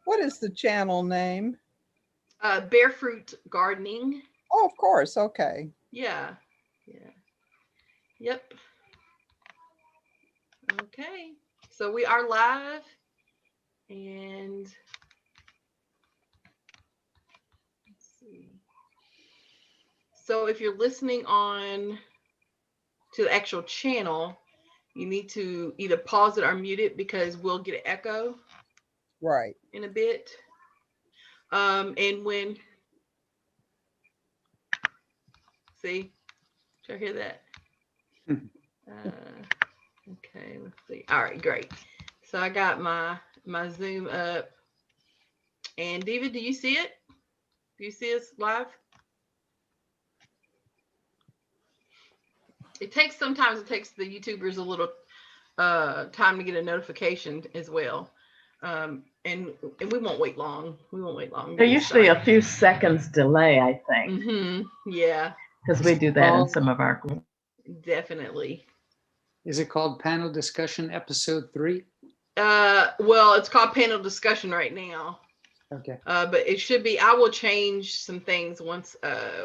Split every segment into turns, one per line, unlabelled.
What is the channel name?
Barefruit Gardening.
Oh, of course. Okay.
Yeah. Yep. Okay. So we are live, and let's see. So if you're listening on to the actual channel, you need to either pause it or mute it because we'll get an echo.
Right.
In a bit. And when, see, did you hear that? Okay, let's see. All right, great. So I got my Zoom up. And David, do you see it? Do you see us live? Sometimes it takes the YouTubers a little time to get a notification as well. And we won't wait long.
There's usually a few seconds delay, I think.
Mm-hmm. Yeah.
Because we do that in some of our groups.
Definitely.
Is it called Panel Discussion Episode 3?
Well, it's called Panel Discussion right now.
Okay.
But it should be, I will change some things once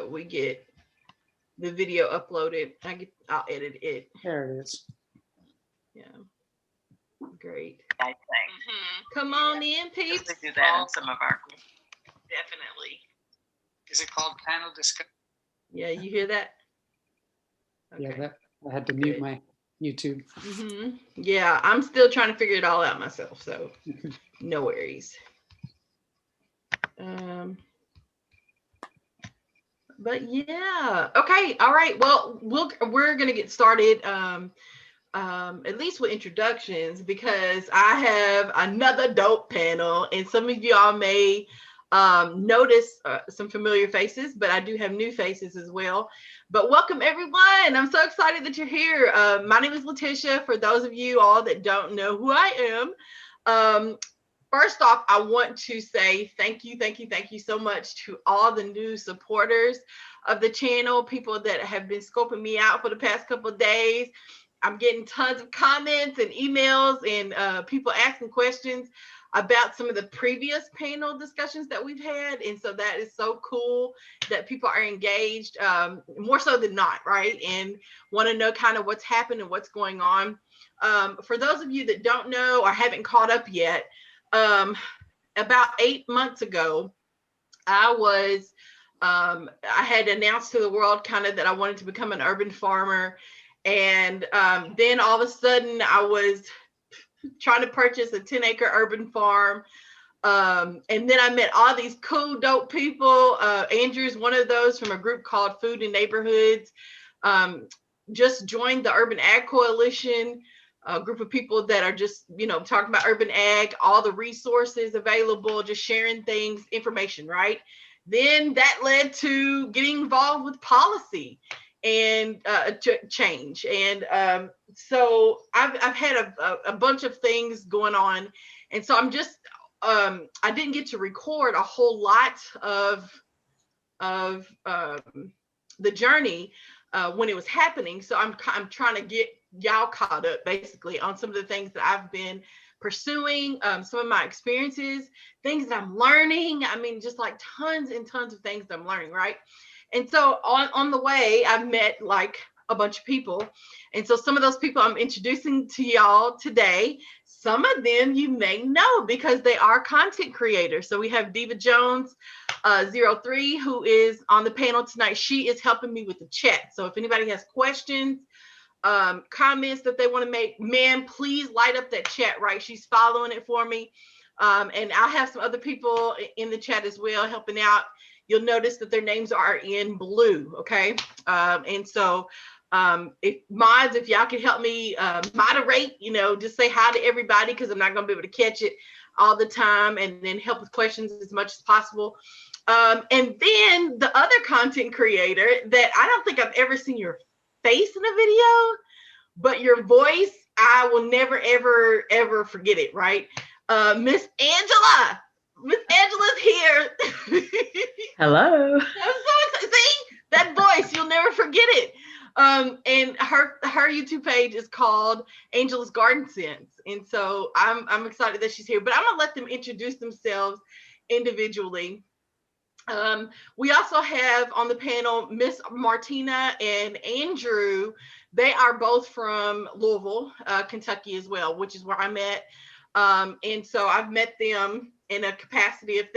we get the video uploaded. I'll edit it.
There it is.
Yeah. Great.
I think.
Come on in, peeps.
We do that in some of our groups.
Definitely.
Is it called Panel Discussion?
Yeah, you hear that?
Okay. Yeah, I had to mute my YouTube.
Yeah, I'm still trying to figure it all out myself, so no worries. But yeah, okay, all right. Well, we're gonna get started. At least with introductions, because I have another dope panel, and some of y'all may notice some familiar faces, but I do have new faces as well. But welcome everyone. I'm so excited that you're here. My name is Letitia. For those of you all that don't know who I am, first off, I want to say thank you so much to all the new supporters of the channel, people that have been scoping me out for the past couple of days. I'm getting tons of comments and emails and people asking questions about some of the previous panel discussions that we've had. And so that is so cool that people are engaged, more so than not, right? And want to know kind of what's happened and what's going on. For those of you that don't know or haven't caught up yet, about 8 months ago, I had announced to the world kind of that I wanted to become an urban farmer. And then all of a sudden I was trying to purchase a 10-acre urban farm. And then I met all these cool, dope people. Andrew's one of those from a group called Food and Neighborhoods. Just joined the Urban Ag Coalition, a group of people that are just, talking about urban ag, all the resources available, just sharing things, information, right? Then that led to getting involved with policy and change. And so I've had a bunch of things going on. And so I'm just, I didn't get to record a whole lot of the journey when it was happening. So I'm trying to get y'all caught up basically on some of the things that I've been pursuing, some of my experiences, things that I'm learning. I mean, just like tons and tons of things that I'm learning, right? And so on the way, I've met like a bunch of people. And so some of those people I'm introducing to y'all today, some of them you may know because they are content creators. So we have Diva Jones 03, who is on the panel tonight. She is helping me with the chat. So if anybody has questions, comments that they want to make, man, please light up that chat, right? She's following it for me. And I'll have some other people in the chat as well helping out. You'll notice that their names are in blue, okay? And so if y'all can help me moderate, just say hi to everybody because I'm not going to be able to catch it all the time, and then help with questions as much as possible. And then the other content creator that I don't think I've ever seen your face in a video, but your voice, I will never, ever, ever forget it, right? Miss Angela. Miss Angela's here.
Hello.
I'm so excited. See, that voice, you'll never forget it. And her YouTube page is called Angel's Garden Sense. And so I'm excited that she's here, but I'm gonna let them introduce themselves individually. We also have on the panel Miss Martina and Andrew. They are both from Louisville, Kentucky as well, which is where I'm at. And so I've met them in a capacity of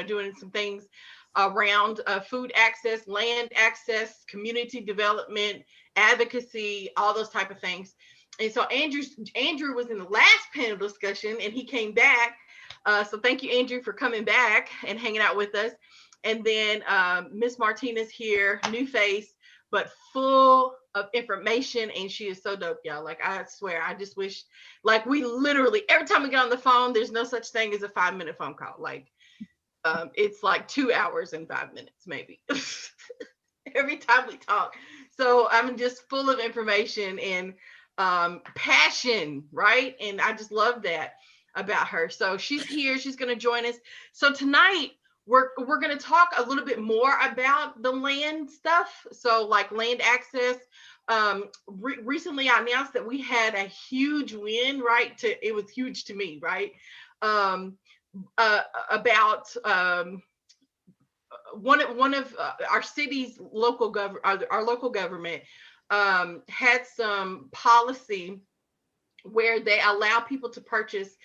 doing some things around food access, land access, community development, advocacy, all those type of things. And so Andrew was in the last panel discussion and he came back. So thank you, Andrew, for coming back and hanging out with us. And then Miss Martina's here, new face, but full of information, and she is so dope, y'all. Like, I swear, I just wish, like, we literally, every time we get on the phone, there's no such thing as a 5-minute phone call. Like, it's like 2 hours and 5 minutes, maybe, every time we talk. So I'm just full of information and passion, right? And I just love that about her. So she's here, she's gonna join us. So tonight, we're going to talk a little bit more about the land stuff. So like land access. Recently I announced that we had a huge win, right? It was huge to me, right? About one of our city's local government had some policy where they allow people to purchase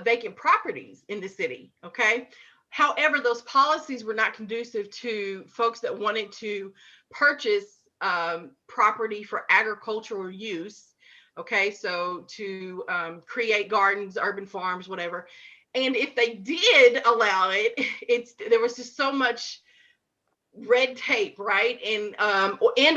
vacant properties in the city, okay? However, those policies were not conducive to folks that wanted to purchase property for agricultural use. Okay, so to create gardens, urban farms, whatever. And if they did allow it, there was just so much red tape, right? And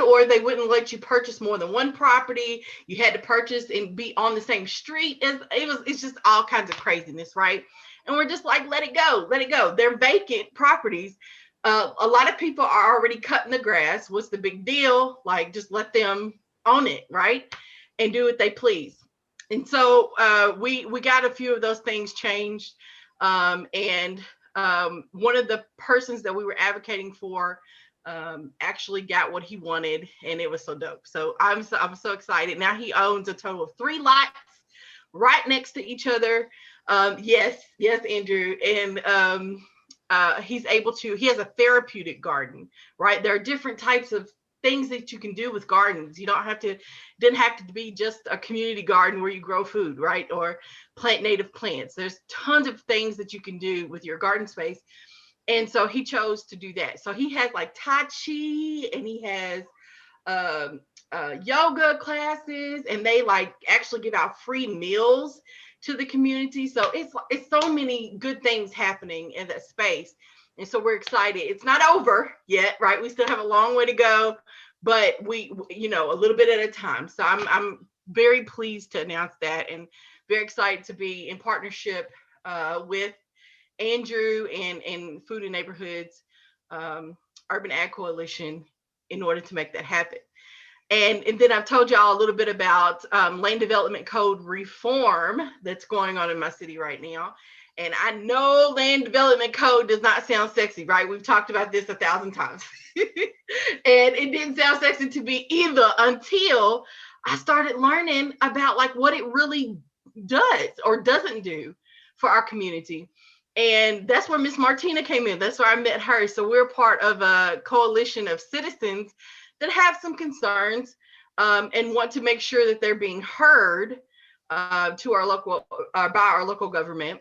or they wouldn't let you purchase more than one property. You had to purchase and be on the same street. It's just all kinds of craziness, right? And we're just like, let it go, let it go. They're vacant properties. A lot of people are already cutting the grass. What's the big deal? Like, just let them own it, right? And do what they please. And so we got a few of those things changed. And one of the persons that we were advocating for actually got what he wanted, and it was so dope. So I'm so excited. Now he owns a total of 3 lots right next to each other. Yes, Andrew. And he has a therapeutic garden, right? There are different types of things that you can do with gardens. You didn't have to be just a community garden where you grow food, right? Or plant native plants. There's tons of things that you can do with your garden space. And so he chose to do that. So he has like Tai Chi, and he has yoga classes, and they like actually give out free meals to the community. So it's so many good things happening in that space. And so we're excited. It's not over yet, right? We still have a long way to go, but we a little bit at a time. So I'm very pleased to announce that, and very excited to be in partnership with Andrew and Food and Neighborhoods Urban Ag Coalition in order to make that happen. And then I've told y'all a little bit about land development code reform that's going on in my city right now. And I know land development code does not sound sexy, right? We've talked about this 1,000 times. And it didn't sound sexy to me either until I started learning about like what it really does or doesn't do for our community. And that's where Miss Martina came in. That's where I met her. So we're part of a coalition of citizens that have some concerns and want to make sure that they're being heard to our local by our local government.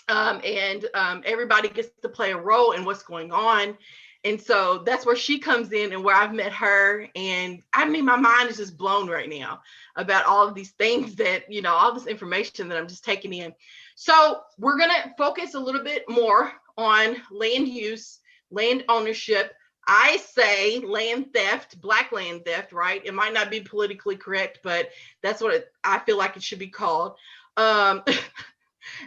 And everybody gets to play a role in what's going on. And so that's where she comes in and where I've met her. And I mean, my mind is just blown right now about all of these things that, all this information that I'm just taking in. So we're going to focus a little bit more on land use, land ownership. I say land theft, Black land theft, right? It might not be politically correct, but that's what I feel like it should be called. And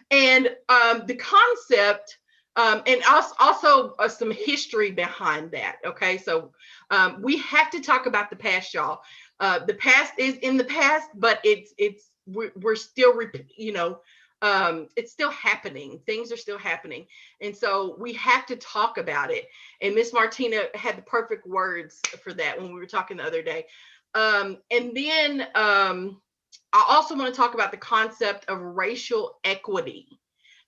the concept, and also some history behind that. Okay, so we have to talk about the past, y'all. The past is in the past, but we're still, it's still happening. Things are still happening. And so we have to talk about it. And Miss Martina had the perfect words for that when we were talking the other day. And then I also want to talk about the concept of racial equity,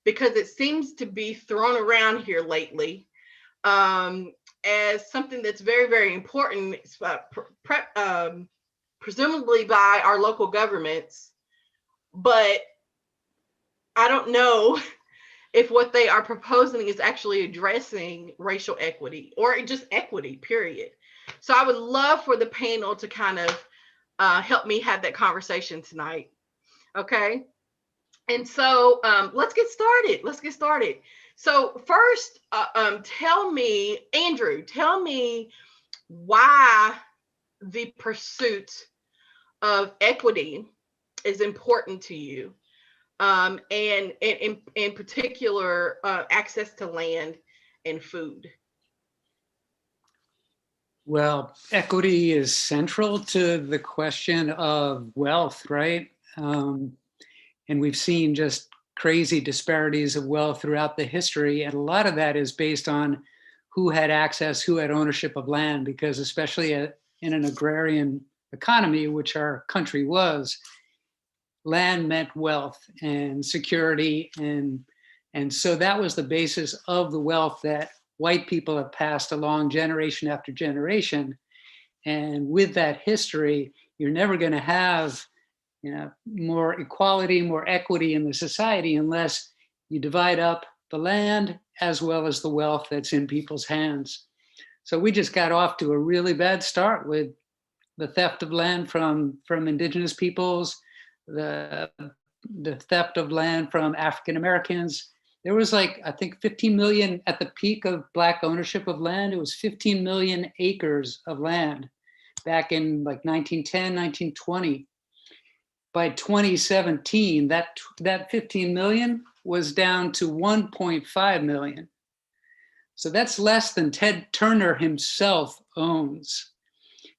because it seems to be thrown around here lately as something that's very, very important, presumably by our local governments. But I don't know if what they are proposing is actually addressing racial equity or just equity, period. So I would love for the panel to kind of help me have that conversation tonight. Okay. And so let's get started. Let's get started. So first, tell me, Andrew, tell me why the pursuit of equity is important to you. And in particular, access to land and food.
Well, equity is central to the question of wealth, right? And we've seen just crazy disparities of wealth throughout the history. And a lot of that is based on who had access, who had ownership of land, because especially in an agrarian economy, which our country was, land meant wealth and security. And so that was the basis of the wealth that white people have passed along generation after generation. And with that history, you're never going to have, more equality, more equity in the society unless you divide up the land as well as the wealth that's in people's hands. So we just got off to a really bad start with the theft of land from indigenous peoples, the theft of land from African Americans. There was I think 15 million at the peak of Black ownership of land. It was 15 million acres of land back in 1910, 1920. By 2017, that 15 million was down to 1.5 million. So that's less than Ted Turner himself owns.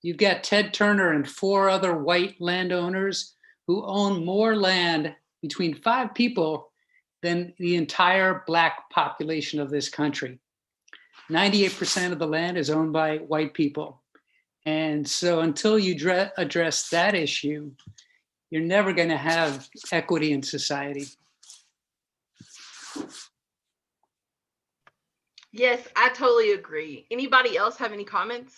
You've got Ted Turner and 4 other white landowners who own more land between 5 people than the entire Black population of this country. 98% of the land is owned by white people. And so until you address that issue, you're never going to have equity in society.
Yes, I totally agree. Anybody else have any comments?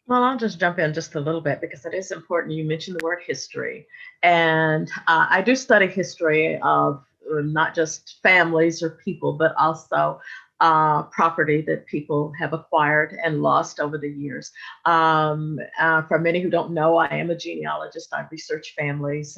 Well, I'll just jump in just a little bit because it is important. You mentioned the word history. And I do study history of not just families or people, but also property that people have acquired and lost over the years. For many who don't know, I am a genealogist. I research families.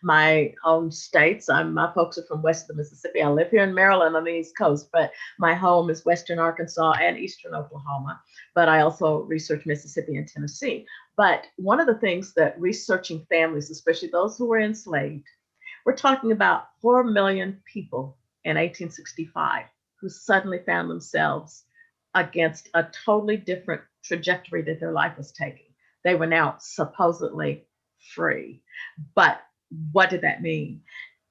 My own states, my folks are from west of the Mississippi. I live here in Maryland on the East Coast, but my home is Western Arkansas and Eastern Oklahoma. But I also research Mississippi and Tennessee. But one of the things that researching families, especially those who were enslaved, we're talking about 4 million people in 1865 who suddenly found themselves against a totally different trajectory that their life was taking. They were now supposedly free. But what did that mean?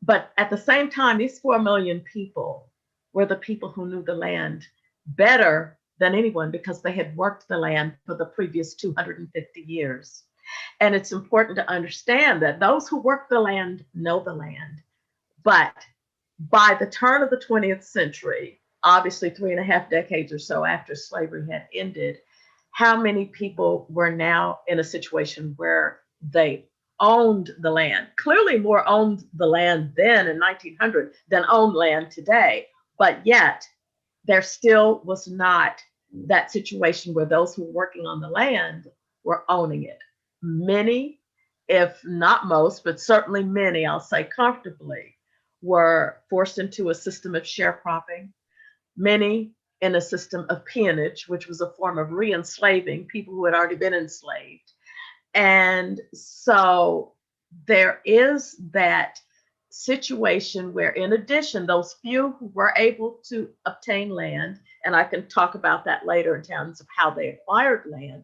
But at the same time, these 4 million people were the people who knew the land better than anyone because they had worked the land for the previous 250 years. And it's important to understand that those who work the land know the land. But by the turn of the 20th century, obviously 3.5 decades or so after slavery had ended, how many people were now in a situation where they owned the land? Clearly more owned the land then in 1900 than owned land today. But yet there still was not that situation where those who were working on the land were owning it. Many, if not most, but certainly many, I'll say comfortably, were forced into a system of sharecropping, many in a system of peonage, which was a form of re-enslaving people who had already been enslaved. And so there is that situation where, in addition, those few who were able to obtain land, and I can talk about that later in terms of how they acquired land,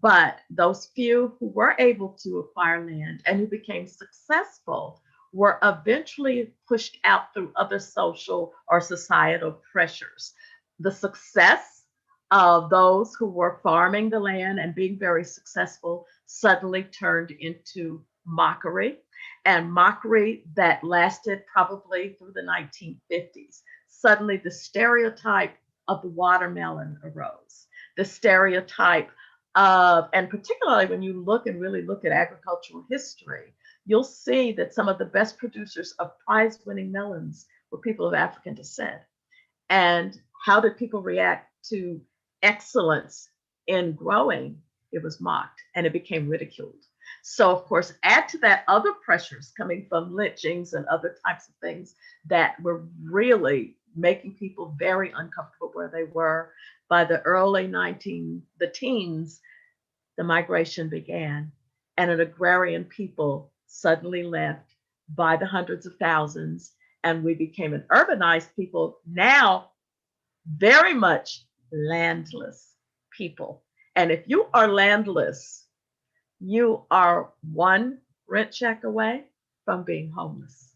But those few who were able to acquire land and who became successful were eventually pushed out through other social or societal pressures. The success of those who were farming the land and being very successful suddenly turned into mockery, and mockery that lasted probably through the 1950s. Suddenly, the stereotype of the watermelon arose. The stereotype of, and particularly when you look and really look at agricultural history, you'll see that some of the best producers of prize winning melons were people of African descent. And how did people react to excellence in growing? It was mocked and it became ridiculed. So, of course, add to that other pressures coming from lynchings and other types of things that were really making people very uncomfortable where they were. By the early the teens, the migration began, and an agrarian people suddenly left by the hundreds of thousands, and we became an urbanized people, now very much landless people. And if you are landless, you are one rent check away from being homeless.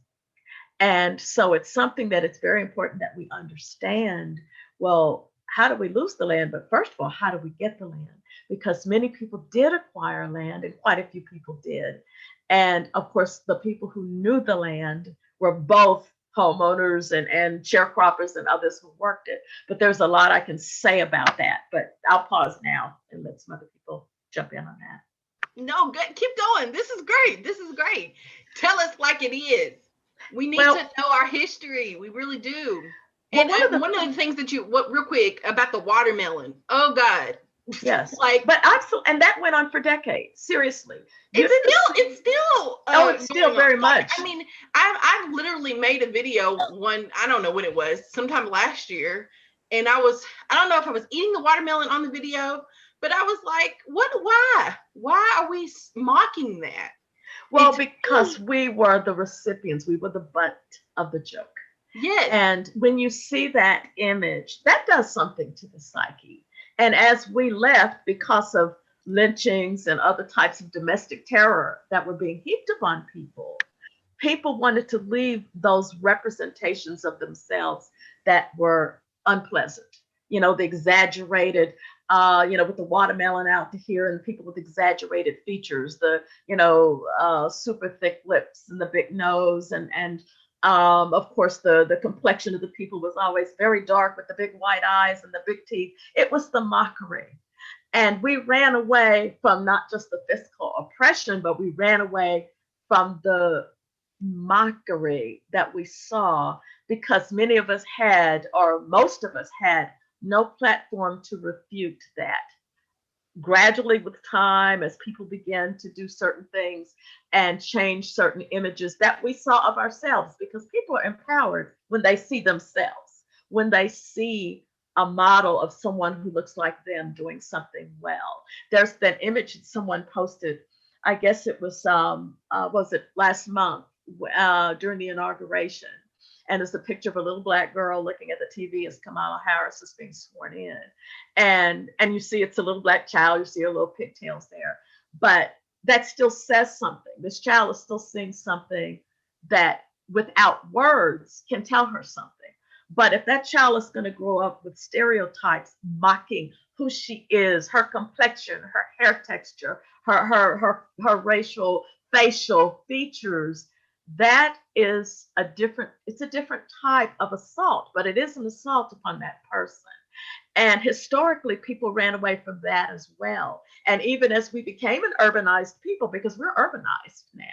And so it's something that it's very important that we understand. Well, how do we lose the land? But first of all, how do we get the land? Because many people did acquire land, and quite a few people did. And of course, the people who knew the land were both homeowners and sharecroppers and others who worked it. But there's a lot I can say about that. But I'll pause now and let some other people jump in on that.
No, good. Keep going. This is great. This is great. Tell us like it is. We need to know our history. We really do. And one of the things that real quick about the watermelon. Oh God.
Yes. But absolutely, and that went on for decades. Seriously.
It's
still very much.
I mean, I've literally made a video I don't know when it was, sometime last year. And I don't know if I was eating the watermelon on the video, but I was like, why are we mocking that?
Well, because we were the recipients, we were the butt of the joke.
Yes.
And when you see that image, that does something to the psyche. And as we left, because of lynchings and other types of domestic terror that were being heaped upon people, people wanted to leave those representations of themselves that were unpleasant. You know, the exaggerated, with the watermelon out to here and people with exaggerated features, the, super thick lips and the big nose and of course, the complexion of the people was always very dark with the big white eyes and the big teeth. It was the mockery. And we ran away from not just the physical oppression, but we ran away from the mockery that we saw because many of us had, or most of us had, no platform to refute that. Gradually with time, as people began to do certain things and change certain images that we saw of ourselves, because people are empowered when they see themselves, when they see a model of someone who looks like them doing something well. There's that image that someone posted, I guess it was it last month during the inauguration. And it's a picture of a little Black girl looking at the TV as Kamala Harris is being sworn in. And you see it's a little Black child, you see her little pigtails there. But that still says something. This child is still seeing something that without words can tell her something. But if that child is going to grow up with stereotypes mocking who she is, her complexion, her hair texture, her racial, facial features, that is a different type of assault, but it is an assault upon that person. And historically, people ran away from that as well. And even as we became an urbanized people, because we're urbanized now,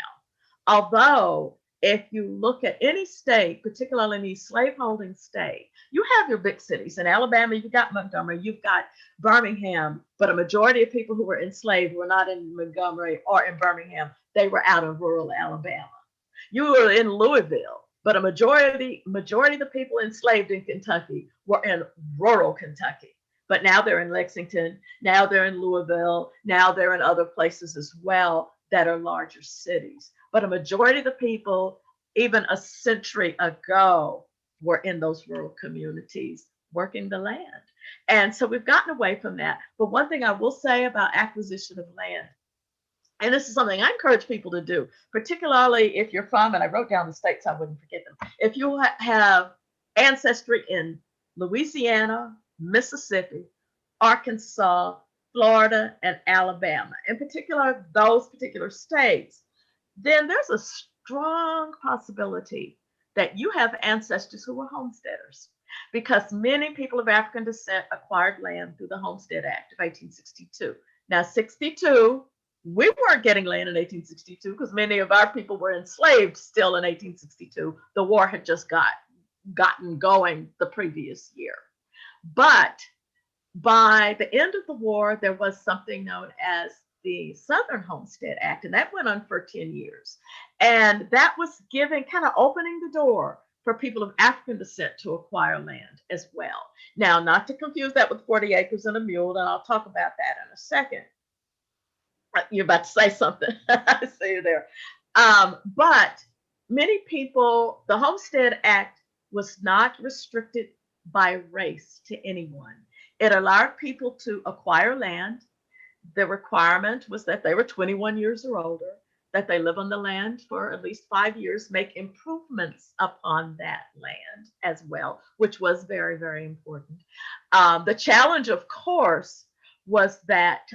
although if you look at any state, particularly any slaveholding state, you have your big cities. In Alabama, you've got Montgomery, you've got Birmingham, but a majority of people who were enslaved were not in Montgomery or in Birmingham. They were out of rural Alabama. You were in Louisville, but a majority of the people enslaved in Kentucky were in rural Kentucky. But now they're in Lexington, now they're in Louisville, now they're in other places as well that are larger cities. But a majority of the people, even a century ago, were in those rural communities working the land. And so we've gotten away from that. But one thing I will say about acquisition of land, and this is something I encourage people to do, particularly if you're from, and I wrote down the states, I wouldn't forget them. If you have ancestry in Louisiana, Mississippi, Arkansas, Florida, and Alabama, in particular, those particular states, then there's a strong possibility that you have ancestors who were homesteaders, because many people of African descent acquired land through the Homestead Act of 1862. Now, 62, we weren't getting land in 1862 because many of our people were enslaved still in 1862. The war had just gotten going the previous year. But by the end of the war, there was something known as the Southern Homestead Act, and that went on for 10 years. And that was kind of opening the door for people of African descent to acquire land as well. Now, not to confuse that with 40 acres and a mule, and I'll talk about that in a second. You're about to say something. I see you there. But many people, the Homestead Act was not restricted by race to anyone. It allowed people to acquire land. The requirement was that they were 21 years or older, that they live on the land for at least 5 years, make improvements upon that land as well, which was very, very important. The challenge, of course, was that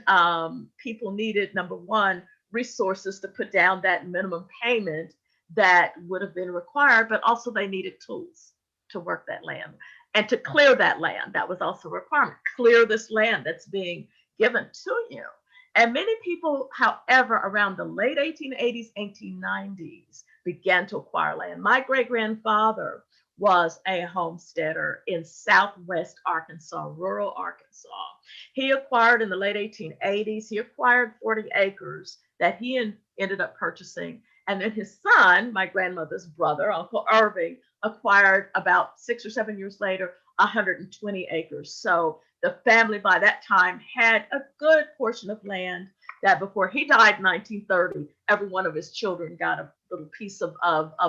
people needed, number one, resources to put down that minimum payment that would have been required, but also they needed tools to work that land and to clear that land. That was also a requirement. Clear this land that's being given to you. And many people, however, around the late 1880s, 1890s, began to acquire land. My great-grandfather was a homesteader in southwest Arkansas, rural Arkansas. He acquired in the late 1880s, he acquired 40 acres that he ended up purchasing. And then his son, my grandmother's brother, Uncle Irving, acquired about 6 or 7 years later, 120 acres. So the family by that time had a good portion of land that before he died in 1930, every one of his children got a little piece of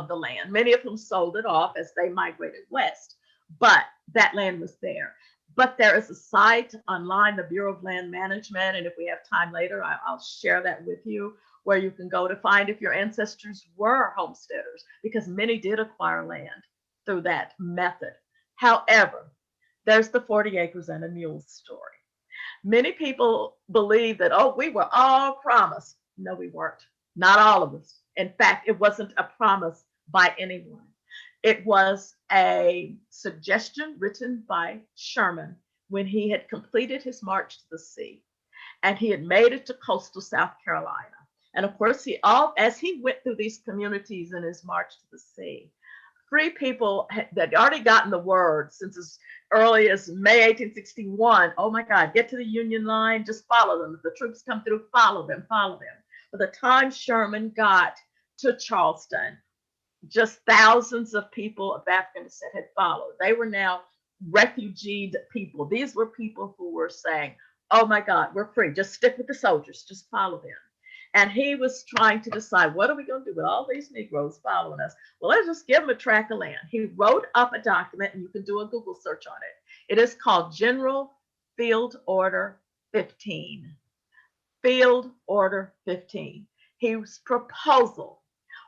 the land. Many of them sold it off as they migrated west, but that land was there. But there is a site online, the Bureau of Land Management, and if we have time later, I'll share that with you, where you can go to find if your ancestors were homesteaders, because many did acquire land through that method. However, there's the 40 acres and a mule story. Many people believe that, oh, we were all promised. No, we weren't. Not all of us. In fact, it wasn't a promise by anyone. It was a suggestion written by Sherman when he had completed his march to the sea, and he had made it to coastal South Carolina. And of course, as he went through these communities in his march to the sea, free people that had already gotten the word since as early as May 1861, oh my God, get to the Union line, just follow them. If the troops come through, follow them, follow them. By the time Sherman got to Charleston, just thousands of people of African descent had followed. They were now refugeed people. These were people who were saying, oh my God, we're free. Just stick with the soldiers, just follow them. And he was trying to decide, what are we going to do with all these Negroes following us? Well, let's just give them a tract of land. He wrote up a document, and you can do a Google search on it. It is called General Field Order 15. Field Order 15. His proposal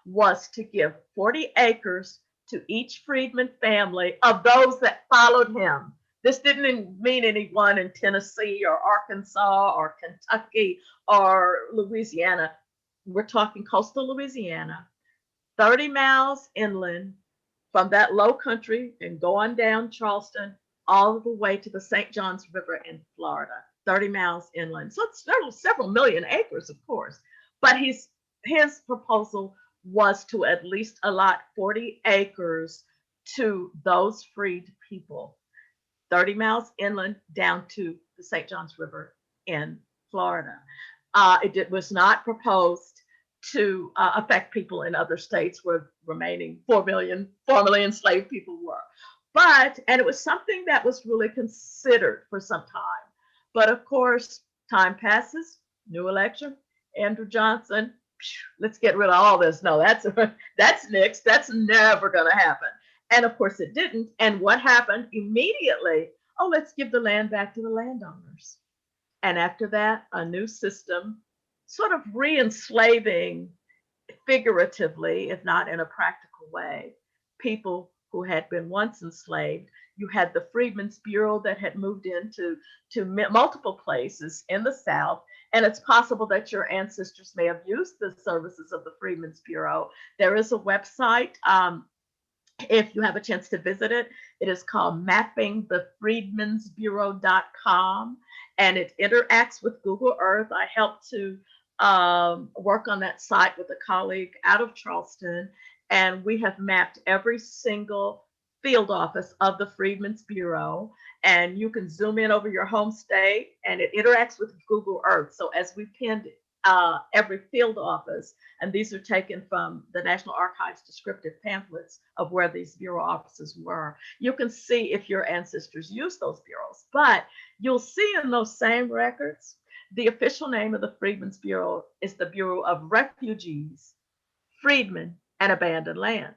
was to give 40 acres to each freedman family of those that followed him. This didn't mean anyone in Tennessee or Arkansas or Kentucky or Louisiana. We're talking coastal Louisiana, 30 miles inland from that low country, and go on down Charleston all the way to the St. Johns River in Florida, 30 miles inland. So it's several million acres, of course. But his proposal was to at least allot 40 acres to those freed people, 30 miles inland down to the St. Johns River in Florida. It was not proposed to affect people in other states where remaining 4 million enslaved people were. And it was something that was really considered for some time. But of course, time passes, new election, Andrew Johnson, let's get rid of all this. No, that's nixed. That's never going to happen. And of course it didn't. And what happened immediately? oh, let's give the land back to the landowners. And after that, a new system, sort of re-enslaving figuratively, if not in a practical way, people who had been once enslaved. You had the Freedmen's Bureau that had moved into multiple places in the South. And it's possible that your ancestors may have used the services of the Freedmen's Bureau. There is a website. If you have a chance to visit it, it is called mappingthefreedmensbureau.com, and it interacts with Google Earth. I helped to work on that site with a colleague out of Charleston, and we have mapped every single field office of the Freedmen's Bureau, and you can zoom in over your home state, and it interacts with Google Earth. So as we pinned every field office, and these are taken from the National Archives descriptive pamphlets of where these bureau offices were, you can see if your ancestors used those bureaus. But you'll see in those same records, the official name of the Freedmen's Bureau is the Bureau of Refugees, Freedmen, and Abandoned Lands.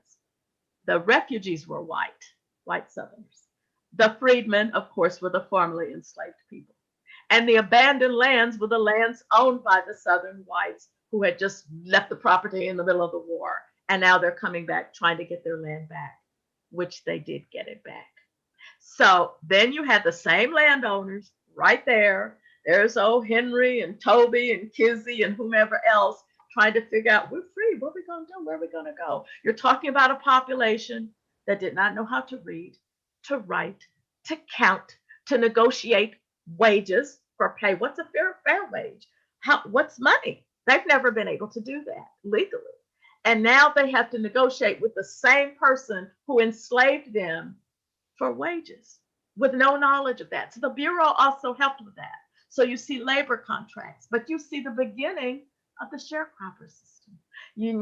The refugees were white Southerners. The freedmen, of course, were the formerly enslaved people. And the abandoned lands were the lands owned by the Southern whites who had just left the property in the middle of the war. And now they're coming back trying to get their land back, which they did get it back. So then you had the same landowners right there. There's old Henry and Toby and Kizzy and whomever else trying to figure out, we're free, what are we going to do? Where are we going to go? You're talking about a population that did not know how to read, to write, to count, to negotiate wages for pay. What's a fair wage? What's money? They've never been able to do that legally. And now they have to negotiate with the same person who enslaved them for wages with no knowledge of that. So the Bureau also helped with that. So you see labor contracts, but you see the beginning of the sharecropper system.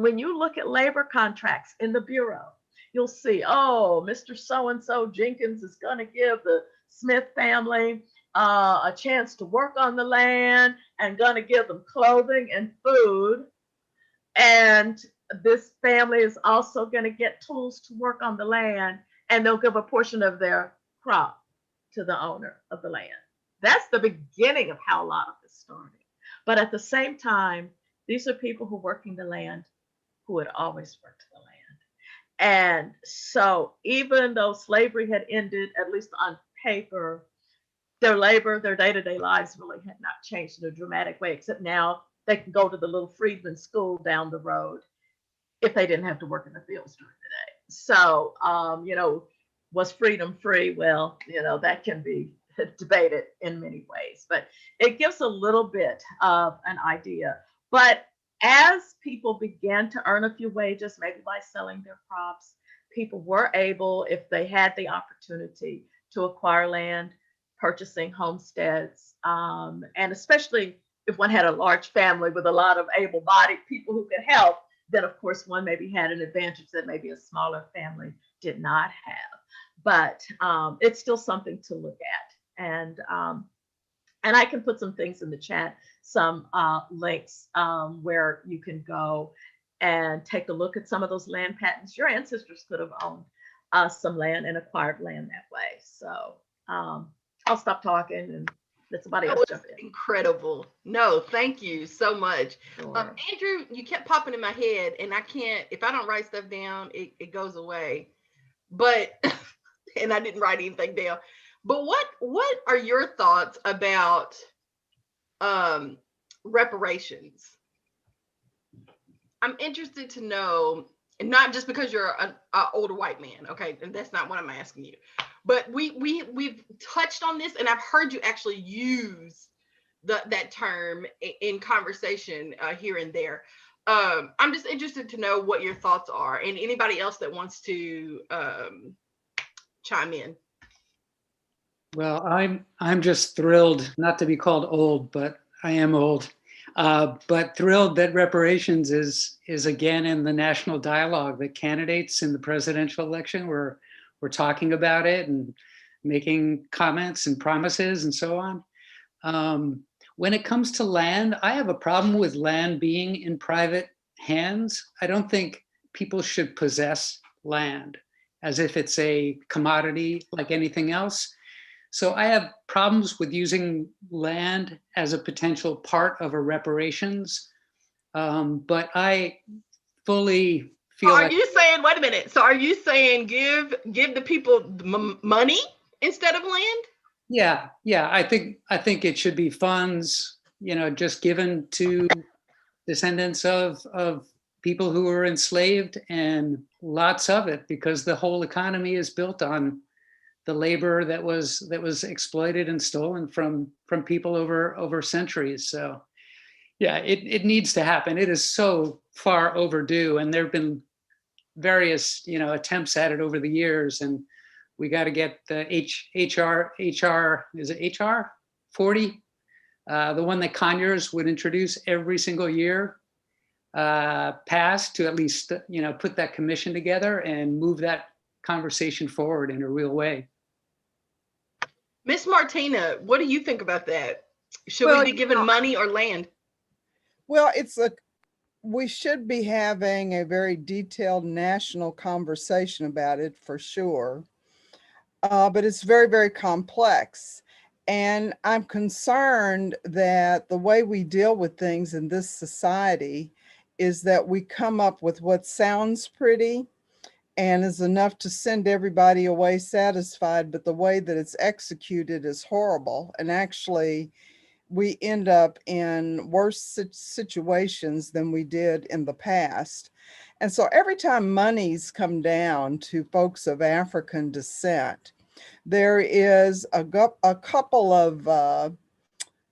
When you look at labor contracts in the Bureau, you'll see, oh, Mr. So-and-so Jenkins is going to give the Smith family a chance to work on the land and going to give them clothing and food. And this family is also going to get tools to work on the land, and they'll give a portion of their crop to the owner of the land. That's the beginning of how a lot of this started. But at the same time, these are people who are working the land who had always worked the land. And so even though slavery had ended, at least on paper, their labor, their day-to-day lives really had not changed in a dramatic way, except now they can go to the little freedman school down the road if they didn't have to work in the fields during the day. So, was freedom free? Well, that can be debated in many ways, but it gives a little bit of an idea. But as people began to earn a few wages, maybe by selling their crops, people were able, if they had the opportunity, to acquire land, purchasing homesteads, and especially if one had a large family with a lot of able-bodied people who could help, then of course one maybe had an advantage that maybe a smaller family did not have. But it's still something to look at. And I can put some things in the chat, some links where you can go and take a look at some of those land patents. Your ancestors could have owned some land and acquired land that way. So I'll stop talking and let somebody else jump in.
Incredible. No, thank you so much.
Sure.
Andrew, you kept popping in my head, and I can't, if I don't write stuff down, it goes away. But, and I didn't write anything down. But what are your thoughts about reparations? I'm interested to know, and not just because you're an older white man, okay? And that's not what I'm asking you. But we've touched on this, and I've heard you actually use that term in conversation here and there. I'm just interested to know what your thoughts are, and anybody else that wants to chime in.
Well, I'm just thrilled not to be called old, but I am old. But thrilled that reparations is again in the national dialogue. That candidates in the presidential election we're talking about it and making comments and promises and so on. When it comes to land, I have a problem with land being in private hands. I don't think people should possess land as if it's a commodity like anything else. So I have problems with using land as a potential part of a reparations, but I fully feel
Are
like,
you saying, wait a minute, so are you saying give the people money instead of land?
yeah, I think it should be funds, just given to descendants of people who were enslaved, and lots of it, because the whole economy is built on the labor that was exploited and stolen from people over centuries. So yeah, it needs to happen. It is so far overdue, and there have been various attempts at it over the years, and we got to get the HR is it HR 40, the one that Conyers would introduce every single year, passed, to at least put that commission together and move that conversation forward in a real way.
Miss Martina, what do you think about that? Should we
Well,
be given money or land?
well, we should be having a very detailed national conversation about it for sure. But it's very, very complex. And I'm concerned that the way we deal with things in this society is that we come up with what sounds pretty and is enough to send everybody away satisfied, but the way that it's executed is horrible. And actually, we end up in worse situations than we did in the past. And so every time monies come down to folks of African descent, there is a couple of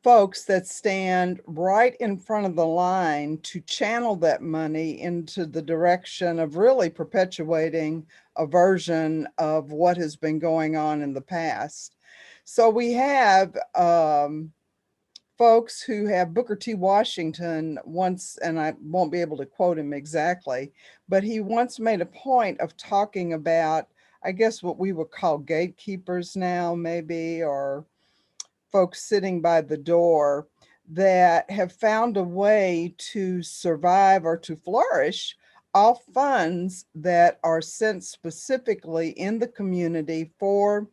folks that stand right in front of the line to channel that money into the direction of really perpetuating a version of what has been going on in the past. So we have folks who have Booker T. Washington once, and I won't be able to quote him exactly, but he once made a point of talking about, I guess, what we would call gatekeepers now, maybe, or folks sitting by the door that have found a way to survive or to flourish off funds that are sent specifically in the community for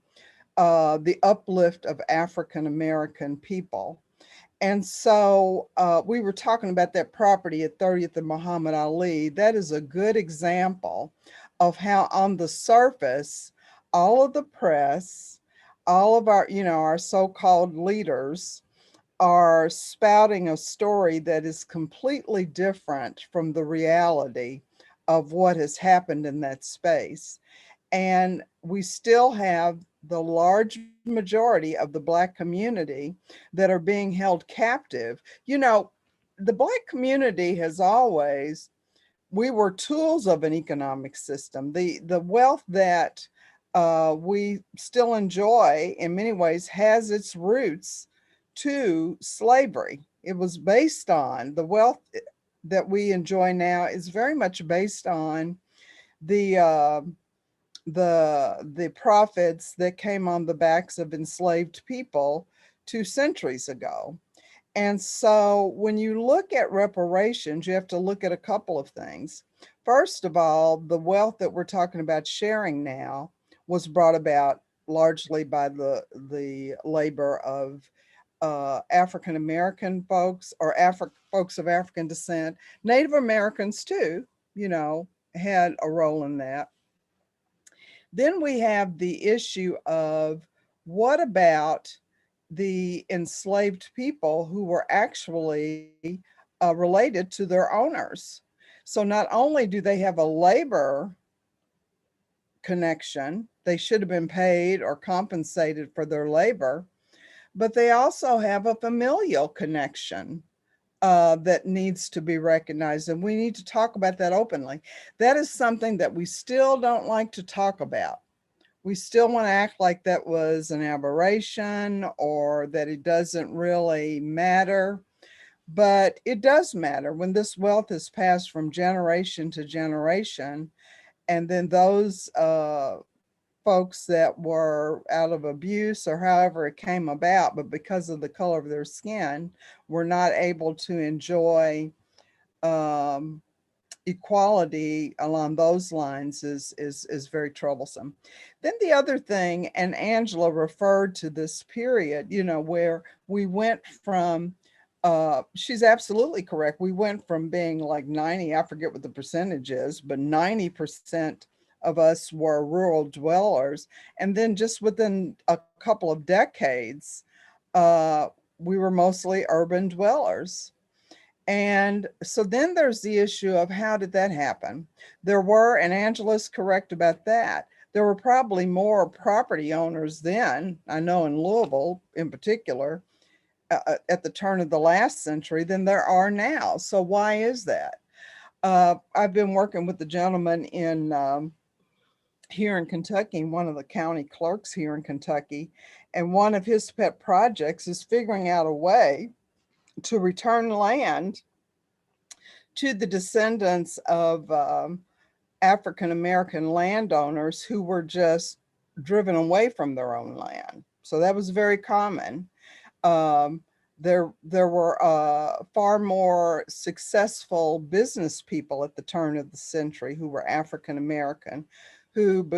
the uplift of African American people. And so we were talking about that property at 30th and Muhammad Ali. That is a good example of how on the surface, all of the press, all of our so-called leaders are spouting a story that is completely different from the reality of what has happened in that space. And we still have the large majority of the Black community that are being held captive. The Black community has always, we were tools of an economic system. The wealth that we still enjoy in many ways has its roots to slavery. It was based on the wealth that we enjoy now is very much based on the the profits that came on the backs of enslaved people 2 centuries ago. And so when you look at reparations, you have to look at a couple of things. First of all, the wealth that we're talking about sharing now was brought about largely by the labor of African American folks or folks of African descent. Native Americans too, had a role in that. Then we have the issue of what about the enslaved people who were actually related to their owners? So not only do they have a labor connection, they should have been paid or compensated for their labor, but they also have a familial connection that needs to be recognized. And we need to talk about that openly. That is something that we still don't like to talk about. We still want to act like that was an aberration or that it doesn't really matter. But it does matter when this wealth is passed from generation to generation. And then those folks that were out of abuse or however it came about, but because of the color of their skin, were not able to enjoy equality along those lines is very troublesome. Then the other thing, and Angela referred to this period, you know, where we went from, she's absolutely correct. We went from being like 90, I forget what the percentage is, but 90% of us were rural dwellers. And then just within a couple of decades, we were mostly urban dwellers. And so then there's the issue of how did that happen? There were, and Angela's correct about that, there were probably more property owners then, I know in Louisville in particular, at the turn of the last century than there are now. So why is that? I've been working with the gentleman in here in Kentucky, one of the county clerks here in Kentucky, and one of his pet projects is figuring out a way to return land to the descendants of African-American landowners who were just driven away from their own land. So that was very common. There were far more successful business people at the turn of the century who were African-American, who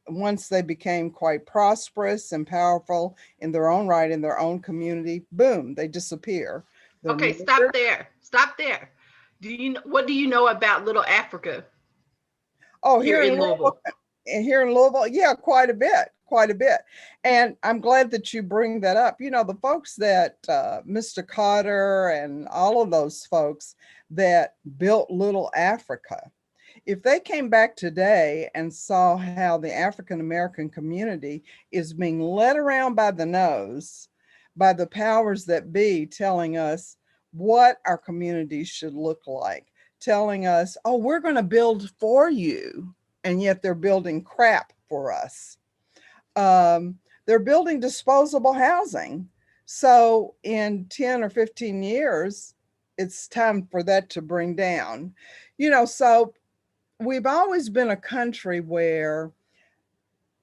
once they became quite prosperous and powerful in their own right, in their own community, boom, they disappear.
Okay, stop there. Stop there. What do you know about Little Africa?
Oh, here in Louisville. Here in Louisville, yeah, quite a bit. And I'm glad that you bring that up. You know, the folks that Mr. Cotter and all of those folks that built Little Africa, if they came back today and saw how the African-American community is being led around by the nose by the powers that be, telling us what our communities should look like, telling us, oh, we're going to build for you, and yet they're building crap for us. They're building disposable housing. So in 10 or 15 years, it's time for that to bring down. You know, so we've always been a country where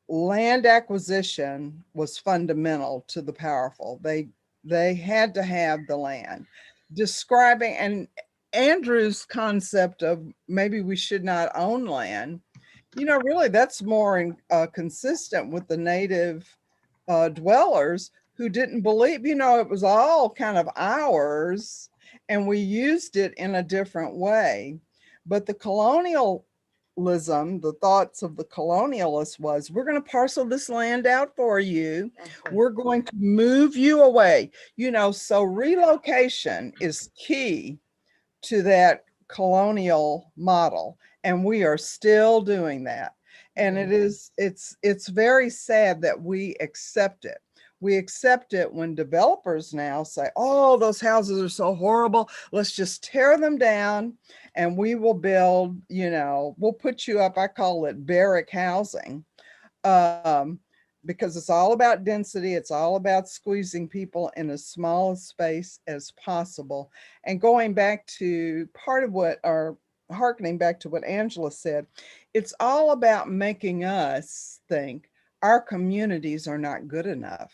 land acquisition was fundamental to the powerful. They had to have the land. Describing, and Andrew's concept of maybe we should not own land, you know, really that's more consistent with the native dwellers who didn't believe, you know, it was all kind of ours and we used it in a different way. But the colonialism, the thoughts of the colonialists was, we're going to parcel this land out for you. We're going to move you away. You know, so relocation is key to that colonial model. And we are still doing that. And it's very sad that we accept it. We accept it when developers now say, oh, those houses are so horrible. Let's just tear them down and we will build, you know, we'll put you up. I call it barrack housing because it's all about density. It's all about squeezing people in as small a space as possible. And going back to part of what, or hearkening back to what Angela said, it's all about making us think our communities are not good enough.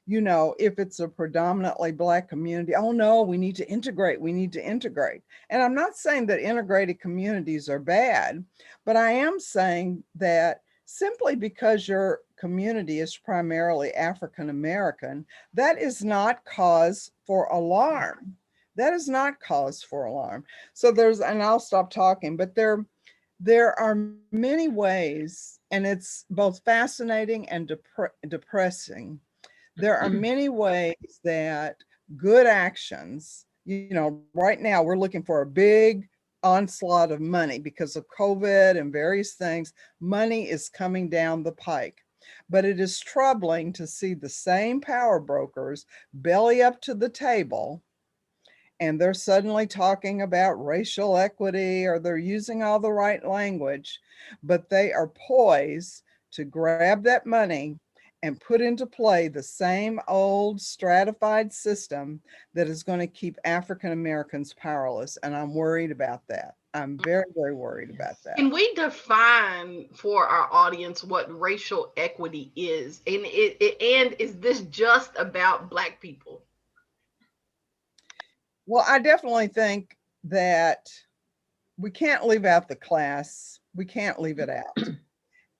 You know, if it's a predominantly Black community, oh no, we need to integrate, we need to integrate. And I'm not saying that integrated communities are bad, but I am saying that simply because your community is primarily African-American, that is not cause for alarm. That is not cause for alarm. So there's, and I'll stop talking, but there are many ways, and it's both fascinating and depressing. There are many ways that good actions, you know, right now we're looking for a big onslaught of money because of COVID and various things. Money is coming down the pike. But it is troubling to see the same power brokers belly up to the table and they're suddenly talking about racial equity or they're using all the right language, but they are poised to grab that money and put into play the same old stratified system that is going to keep African Americans powerless. And I'm worried about that. I'm very, very worried about that.
Can we define for our audience what racial equity is? And is this just about Black people?
Well, I definitely think that we can't leave out the class. We can't leave it out.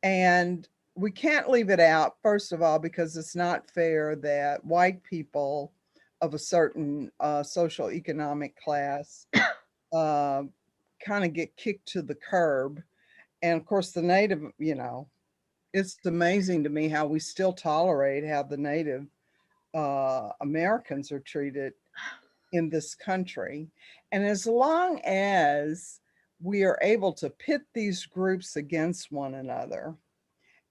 And we can't leave it out, first of all, because it's not fair that white people of a certain social economic class kind of get kicked to the curb. And of course, the Native, you know, it's amazing to me how we still tolerate how the Native Americans are treated in this country. And as long as we are able to pit these groups against one another,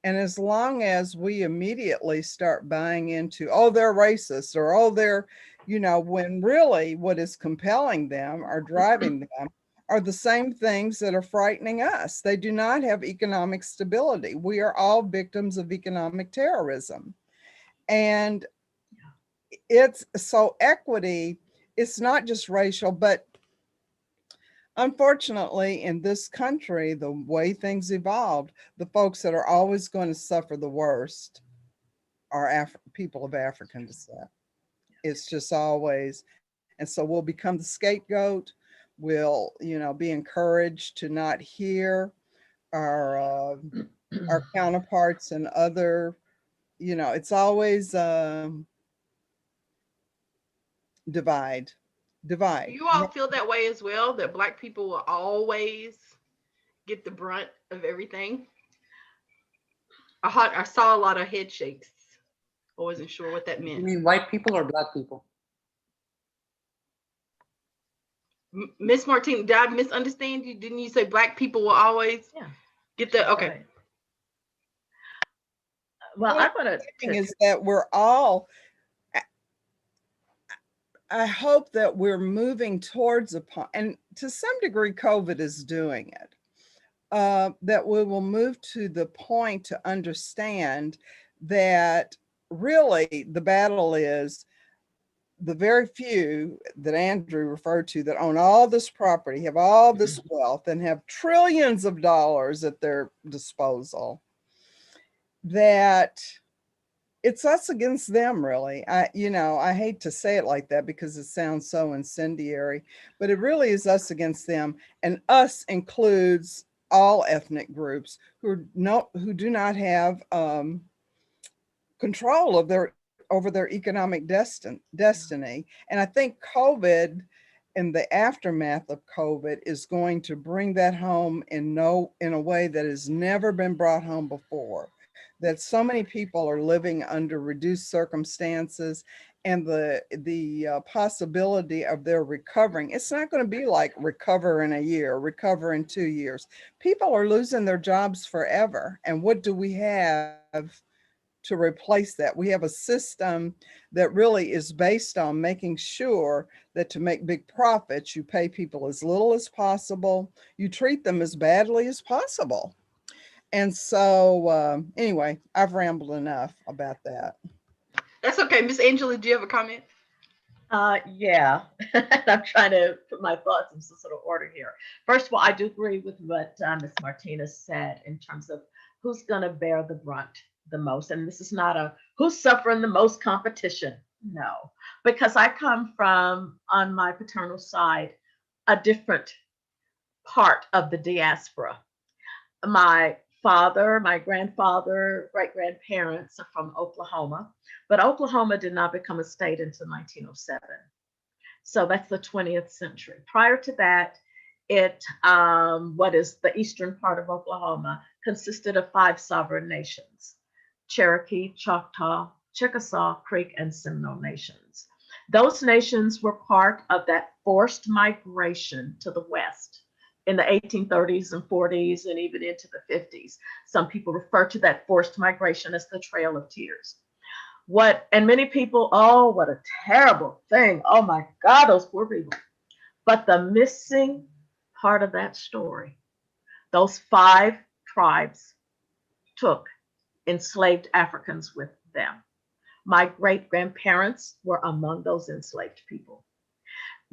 and as long as we immediately start buying into, oh, they're racist, or oh, they're, you know, when really what is compelling them or driving them are the same things that are frightening us. They do not have economic stability. We are all victims of economic terrorism. And it's so equity, it's not just racial, but unfortunately, in this country, the way things evolved, the folks that are always going to suffer the worst are people of African descent. It's just always, and so we'll become the scapegoat. We'll, you know, be encouraged to not hear our counterparts and other, you know, it's always divide.
Do you all feel that way as well, that Black people will always get the brunt of everything? I saw a lot of head shakes. I wasn't sure what that meant.
You mean white people or Black people?
Miss Martina, did I misunderstand you? Didn't you say Black people will always get the, okay.
Right. Well, I'm gonna
is that we're all, I hope that we're moving towards a point, and to some degree COVID is doing it, that we will move to the point to understand that really the battle is the very few that Andrew referred to that own all this property, have all this wealth, and have trillions of dollars at their disposal, that it's us against them, really. You know, I hate to say it like that because it sounds so incendiary, but it really is us against them. And us includes all ethnic groups who do not have control of over their economic destiny. And I think COVID and the aftermath of COVID is going to bring that home in a way that has never been brought home before. That so many people are living under reduced circumstances, and the possibility of their recovering. It's not going to be like recover in a year, recover in 2 years. People are losing their jobs forever. And what do we have to replace that? We have a system that really is based on making sure that to make big profits, you pay people as little as possible, you treat them as badly as possible. And so anyway, I've rambled enough about that.
That's okay. Miss Angela, do you have a comment?
Yeah, I'm trying to put my thoughts in some sort of order here. First of all, I do agree with what Ms. Martina said in terms of who's going to bear the brunt the most. And this is not a who's suffering the most competition. No, because I come from, on my paternal side, a different part of the diaspora. My father, my grandfather, great-grandparents are from Oklahoma, but Oklahoma did not become a state until 1907. So that's the 20th century. Prior to that, what is the eastern part of Oklahoma consisted of 5 sovereign nations: Cherokee, Choctaw, Chickasaw, Creek, and Seminole nations. Those nations were part of that forced migration to the West in the 1830s and 40s and even into the 50s. Some people refer to that forced migration as the Trail of Tears. And many people, oh, what a terrible thing. Oh my God, those poor people. But the missing part of that story, those 5 tribes took enslaved Africans with them. My great-grandparents were among those enslaved people.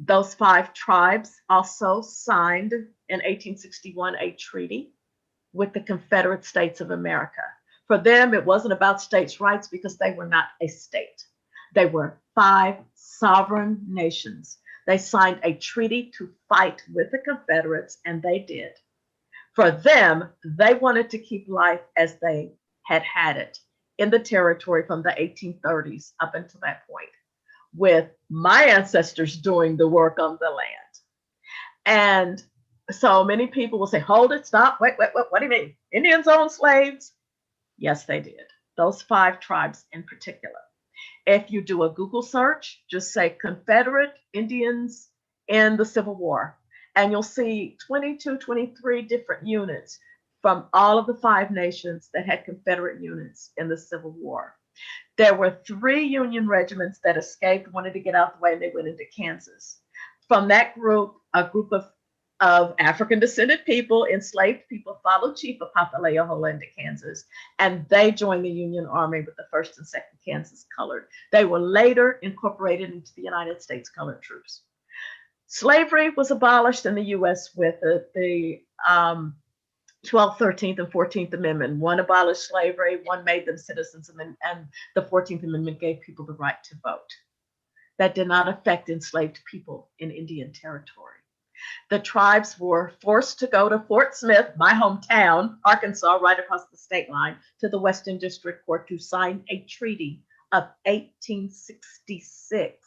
Those 5 tribes also signed in 1861 a treaty with the Confederate States of America. For them, it wasn't about states' rights because they were not a state. They were 5 sovereign nations They signed a treaty to fight with the Confederates, and they did. For them, they wanted to keep life as they had had it in the territory from the 1830s up until that point, with my ancestors doing the work on the land. And so many people will say, hold it, stop, wait, what do you mean? Indians owned slaves? Yes, they did. Those 5 tribes in particular. If you do a Google search, just say Confederate Indians in the Civil War, and you'll see 22, 23 different units from all of the 5 nations that had Confederate units in the Civil War. There were 3 Union regiments that escaped, wanted to get out the way, and they went into Kansas. From that group, a group of African descended people, enslaved people, followed Chief Apopaleohola into Kansas, and they joined the Union Army with the 1st and 2nd Kansas Colored. They were later incorporated into the United States Colored Troops. Slavery was abolished in the U.S. with the 12th, 13th, and 14th Amendment. One abolished slavery, one made them citizens, and the 14th Amendment gave people the right to vote. That did not affect enslaved people in Indian Territory. The tribes were forced to go to Fort Smith, my hometown, Arkansas, right across the state line, to the Western District Court to sign a treaty of 1866,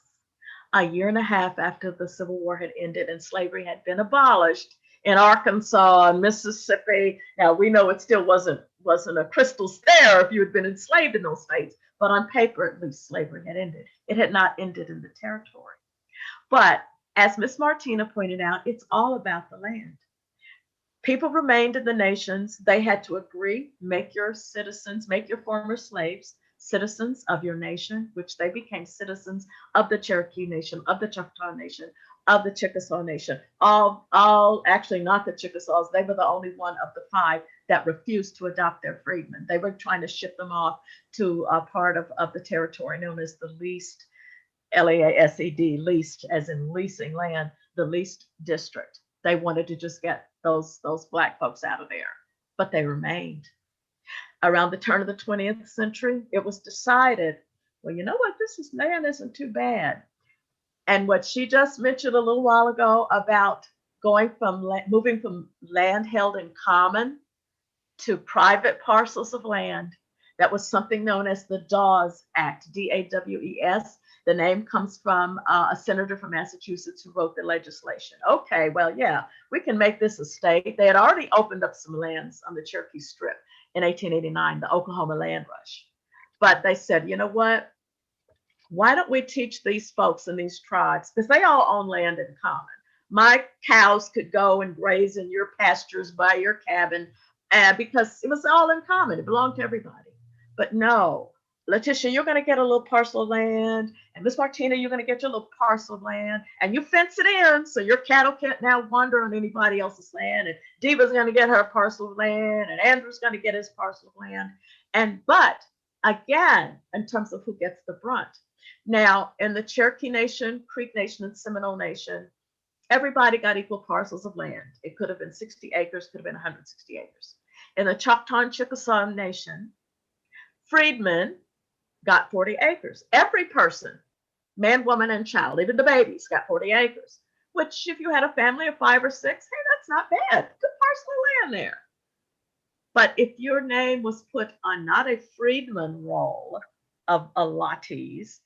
a year and a half after the Civil War had ended and slavery had been abolished in Arkansas and Mississippi. Now, we know it still wasn't a crystal stair if you had been enslaved in those states, but on paper, at least, slavery had ended. It had not ended in the territory. But as Miss Martina pointed out, it's all about the land. People remained in the nations. They had to agree, make your citizens, make your former slaves citizens of your nation, which they became citizens of the Cherokee Nation, of the Choctaw Nation, of the Chickasaw Nation. Actually not the Chickasaws. They were the only one of the 5 that refused to adopt their freedmen. They were trying to ship them off to a part of the territory known as the leased, L-E-A-S-E-D, leased as in leasing land, the leased district. They wanted to just get those Black folks out of there, but they remained. Around the turn of the 20th century, it was decided, well, you know what, this land isn't too bad. And what she just mentioned a little while ago about moving from land held in common to private parcels of land, that was something known as the Dawes Act, D-A-W-E-S. The name comes from a senator from Massachusetts who wrote the legislation. Okay, well, yeah, we can make this a state. They had already opened up some lands on the Cherokee Strip in 1889, the Oklahoma Land Rush. But they said, you know what? Why don't we teach these folks in these tribes, because they all own land in common. My cows could go and graze in your pastures by your cabin because it was all in common. It belonged to everybody. But no, Letitia, you're going to get a little parcel of land, and Miss Martina, you're going to get your little parcel of land, and you fence it in so your cattle can't now wander on anybody else's land, and Diva's going to get her parcel of land, and Andrew's going to get his parcel of land. But again, in terms of who gets the brunt, now in the Cherokee Nation, Creek Nation, and Seminole Nation, everybody got equal parcels of land. It could have been 60 acres, could have been 160 acres. In the Choctaw and Chickasaw Nation, freedmen got 40 acres. Every person, man, woman, and child, even the babies, got 40 acres, which if you had a family of 5 or 6, hey, that's not bad. Good parcel of land there. But if your name was put on not a freedman roll of allottees,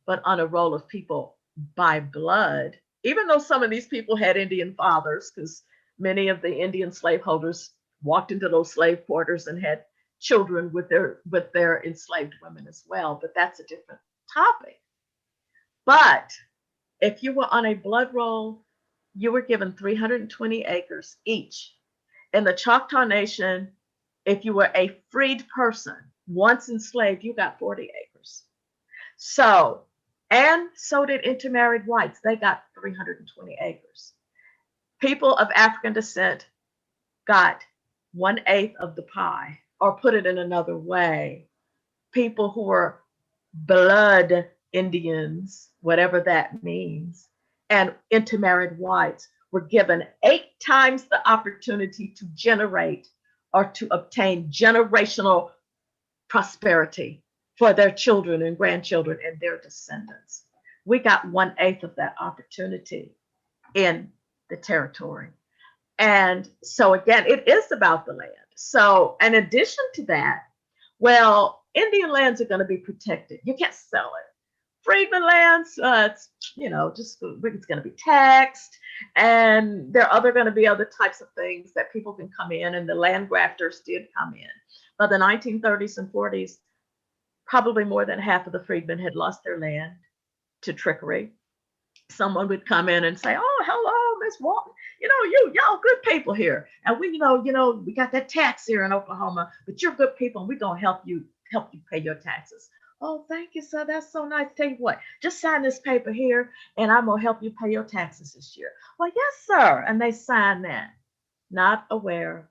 but on a roll of people by blood, even though some of these people had Indian fathers, because many of the Indian slaveholders walked into those slave quarters and had children with their enslaved women as well, but that's a different topic. But if you were on a blood roll, you were given 320 acres each. In the Choctaw Nation, if you were a freed person, once enslaved, you got 40 acres. And so did intermarried whites. They got 320 acres. People of African descent got 1/8 of the pie. Or put it in another way, people who were blood Indians, whatever that means, and intermarried whites were given 8 times the opportunity to generate or to obtain generational prosperity for their children and grandchildren and their descendants. We got 1/8 of that opportunity in the territory. And so again, it is about the land. So in addition to that, well, Indian lands are going to be protected. You can't sell it. Freedmen lands, it's, just it's going to be taxed, and there are going to be other types of things that people can come in, and the land grafters did come in. By the 1930s and 40s, probably more than half of the freedmen had lost their land to trickery. Someone would come in and say, "Oh, hello, Miss Walton. Y'all good people here, and we got that tax here in Oklahoma, but you're good people, and we're gonna help you pay your taxes." "Oh, thank you, sir. That's so nice. Tell you what, just sign this paper here, and I'm gonna help you pay your taxes this year." "Well, yes, sir." And they signed that, not aware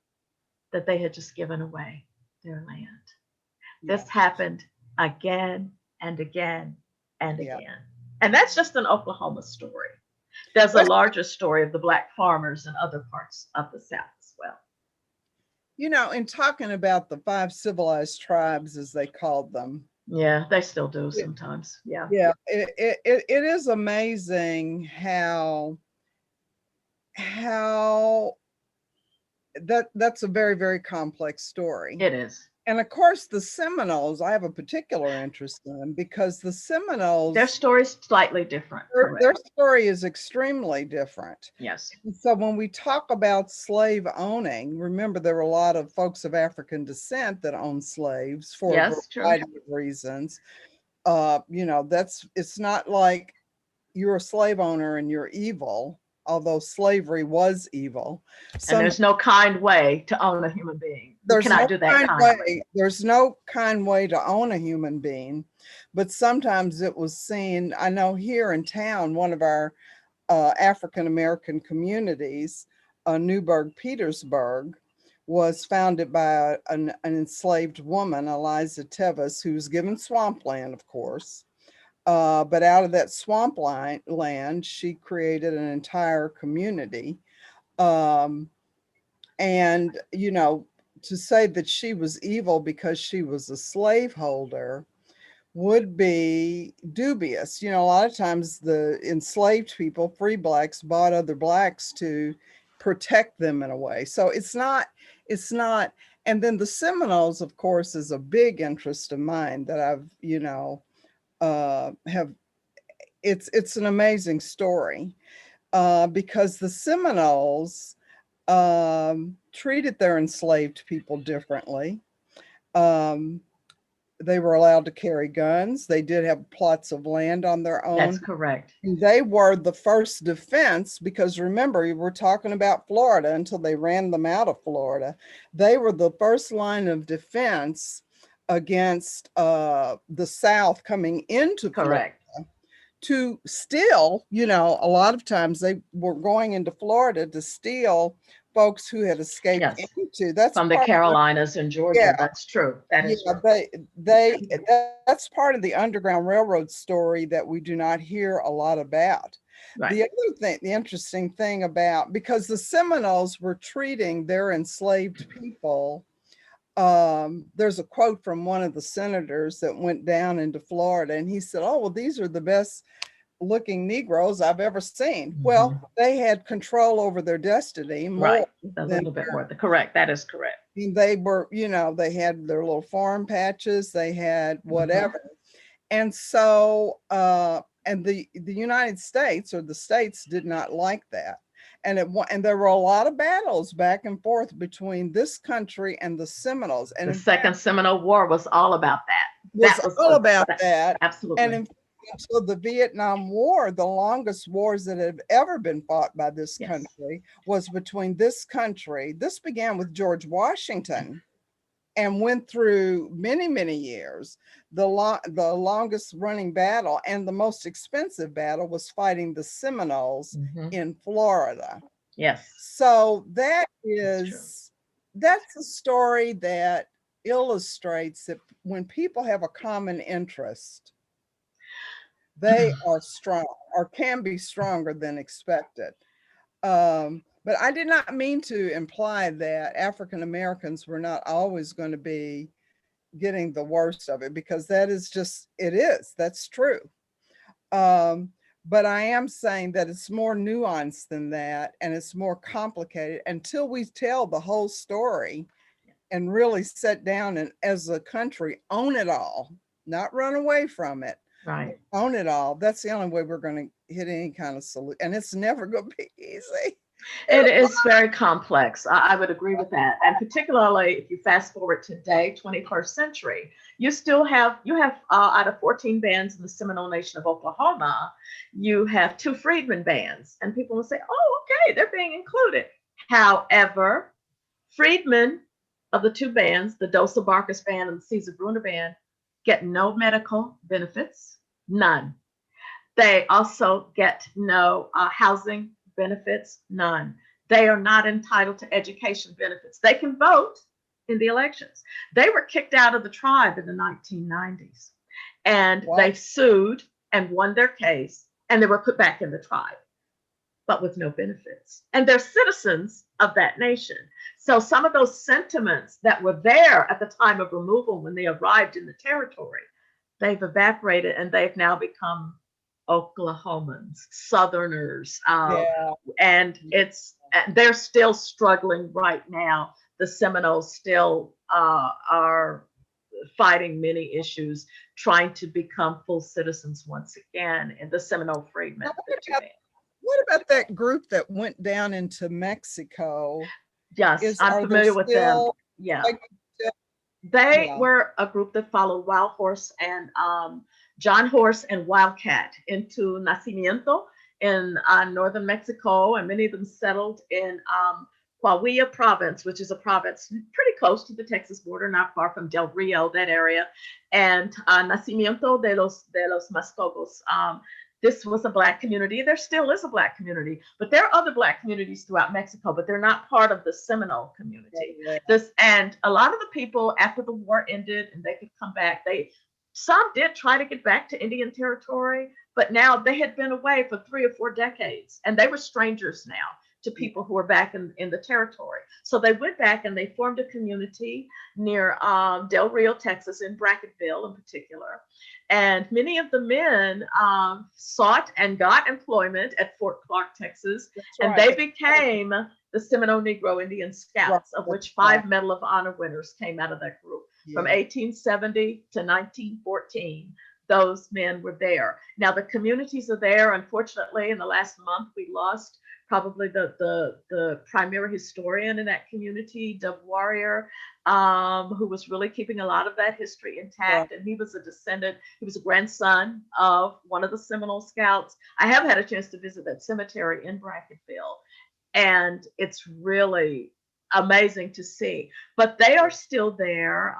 that they had just given away their land. This happened again and again and again. And that's just an Oklahoma story. There's a larger story of the Black farmers in other parts of the South as well.
In talking about the 5 civilized tribes, as they called them.
Yeah, they still do sometimes. Yeah.
Yeah, it is amazing how that's a very, very complex story.
It is.
And of course, the Seminoles, I have a particular interest in, because the Seminoles,
their story's slightly different.
Their story is extremely different.
Yes.
And so when we talk about slave owning, remember there were a lot of folks of African descent that owned slaves for a variety of reasons. It's not like you're a slave owner and you're evil, although slavery was evil.
And there's no kind way to own a human being.
There's no kind way to own a human being, but sometimes it was seen. I know here in town, one of our African American communities, Newburgh, Petersburg, was founded by an enslaved woman, Eliza Tevis, who was given swampland, of course. But out of that land, she created an entire community. And, to say that she was evil because she was a slaveholder would be dubious. A lot of times the enslaved people, free blacks, bought other blacks to protect them in a way. So it's not. And then the Seminoles, of course, is a big interest of mine that I've, it's an amazing story because the Seminoles treated their enslaved people differently. They were allowed to carry guns. They did have plots of land on their own.
That's correct.
They were the first defense, because remember, we're talking about Florida until they ran them out of Florida. They were the first line of defense against the South coming into Florida to steal. A lot of times they were going into Florida to steal folks who had escaped into
from the Carolinas and Georgia. Yeah. That's true. That is true.
That's part of the Underground Railroad story that we do not hear a lot about. Right. The other thing, the interesting thing about, because the Seminoles were treating their enslaved people, there's a quote from one of the senators that went down into Florida, and he said, "Oh, well, these are the best looking Negroes I've ever seen." Mm-hmm. Well, they had control over their destiny more.
Right. A little bit more. Correct. That is correct.
They were, they had their little farm patches, they had whatever. Mm-hmm. And so, and the United States, or the states, did not like that. And there were a lot of battles back and forth between this country and the Seminoles. And
the Second Seminole War was all about that.
Was all about that.
Absolutely.
And until the Vietnam War, the longest wars that have ever been fought by this country was between this country. This began with George Washington and went through many, many years. The longest running battle and the most expensive battle was fighting the Seminoles in Florida.
Yes.
So that's a story that illustrates that when people have a common interest, they are strong, or can be stronger than expected. But I did not mean to imply that African Americans were not always going to be getting the worst of it, because that is just, that's true. But I am saying that it's more nuanced than that, and it's more complicated until we tell the whole story and really sit down and, as a country, own it all, not run away from it.
Right.
Own it all. That's the only way we're going to hit any kind of solution. And it's never going to be easy.
It is very complex. I would agree with that. And particularly if you fast forward today, 21st century, you have out of 14 bands in the Seminole Nation of Oklahoma, you have 2 freedmen bands. And people will say, oh, okay, they're being included. However, freedmen of the 2 bands, the Dosa Barkus band and the Caesar Bruner band, get no medical benefits, none. They also get no housing benefits, none. They are not entitled to education benefits. They can vote in the elections. They were kicked out of the tribe in the 1990s, and they sued and won their case, and they were put back in the tribe, but with no benefits. And they're citizens of that nation. So some of those sentiments that were there at the time of removal when they arrived in the territory, they've evaporated, and they've now become Oklahomans, Southerners, and they're still struggling right now. The Seminoles still are fighting many issues, trying to become full citizens once again. And the Seminole freedmen.
What about that group that went down into Mexico?
Yes, I'm familiar with them. Yeah. They were a group that followed Wild Horse and John Horse and Wildcat into Nacimiento in northern Mexico, and many of them settled in Coahuila province, which is a province pretty close to the Texas border, not far from Del Rio, that area, and Nacimiento de los Mascogos. This was a Black community. There still is a Black community, but there are other Black communities throughout Mexico, but they're not part of the Seminole community. And a lot of the people, after the war ended and they could come back, some did try to get back to Indian territory, but now they had been away for 3 or 4 decades, and they were strangers now to people who were back in the territory. So they went back and they formed a community near Del Rio, Texas, in Brackettville in particular. And many of the men sought and got employment at Fort Clark, Texas, and they became the Seminole Negro Indian Scouts, of which 5 Medal of Honor winners came out of that group. From 1870 to 1914, those men were there. Now the communities are there. Unfortunately, in the last month, we lost probably the primary historian in that community, Dub Warrior, who was really keeping a lot of that history intact. And he was a descendant, he was a grandson of one of the Seminole Scouts. I have had a chance to visit that cemetery in Brackettville, and it's really amazing to see. But they are still there.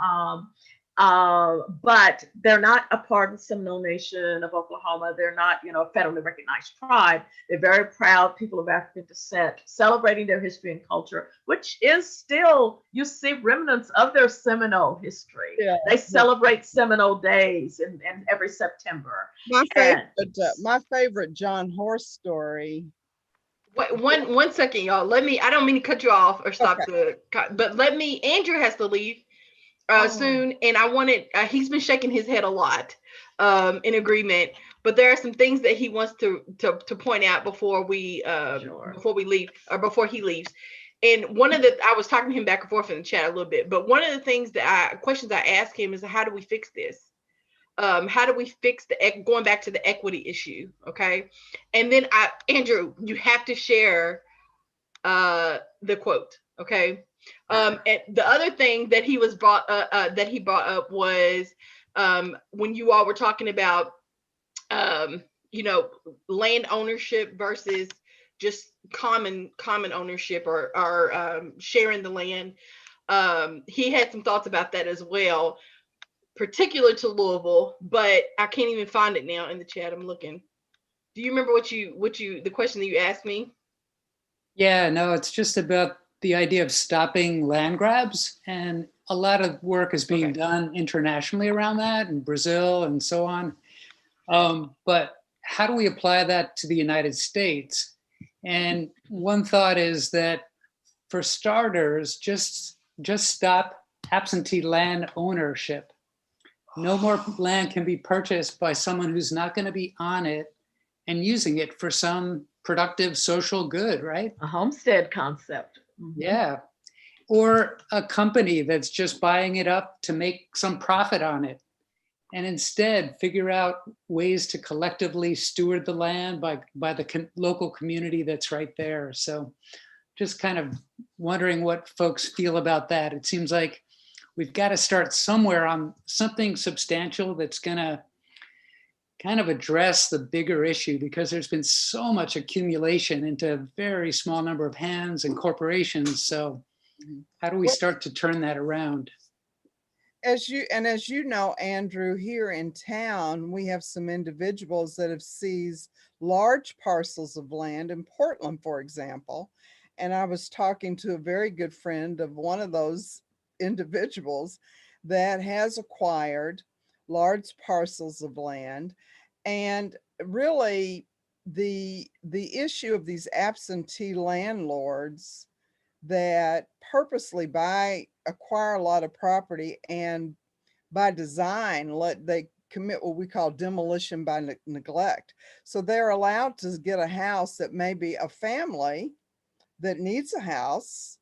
But they're not a part of the Seminole Nation of Oklahoma. They're not, a federally recognized tribe. They're very proud people of African descent, celebrating their history and culture, which is still, you see remnants of their Seminole history. They celebrate Seminole days in every September.
My favorite John Horse story.
Wait, one second, y'all. I don't mean to cut you off or stop but Andrew has to leave soon, and I wanted, he's been shaking his head a lot in agreement, but there are some things that he wants to point out before we leave, or before he leaves. And I was talking to him back and forth in the chat a little bit, but one of the things questions I asked him is, how do we fix this? How do we fix going back to the equity issue? Okay. And then Andrew, you have to share the quote. Okay. And the other thing that he brought up was when you all were talking about land ownership versus just common ownership or sharing the land. He had some thoughts about that as well, particular to Louisville, but I can't even find it now in the chat. I'm looking. Do you remember the question that you asked me?
Yeah, no, it's just about the idea of stopping land grabs, and a lot of work is being done internationally around that, in Brazil and so on. But how do we apply that to the United States? And one thought is that, for starters, just stop absentee land ownership. No more land can be purchased by someone who's not going to be on it and using it for some productive social good, right?
A homestead concept.
Yeah. Or a company that's just buying it up to make some profit on it. And instead figure out ways to collectively steward the land by the local community that's right there. So just kind of wondering what folks feel about that. It seems like we've got to start somewhere on something substantial that's going to kind of address the bigger issue, because there's been so much accumulation into a very small number of hands and corporations. So how do we start to turn that around?
As you know, Andrew, here in town, we have some individuals that have seized large parcels of land in Portland, for example. And I was talking to a very good friend of one of those individuals that has acquired large parcels of land. And really, the issue of these absentee landlords that purposely acquire a lot of property, and by design they commit what we call demolition by neglect. So they're allowed to get a house that maybe a family that needs a house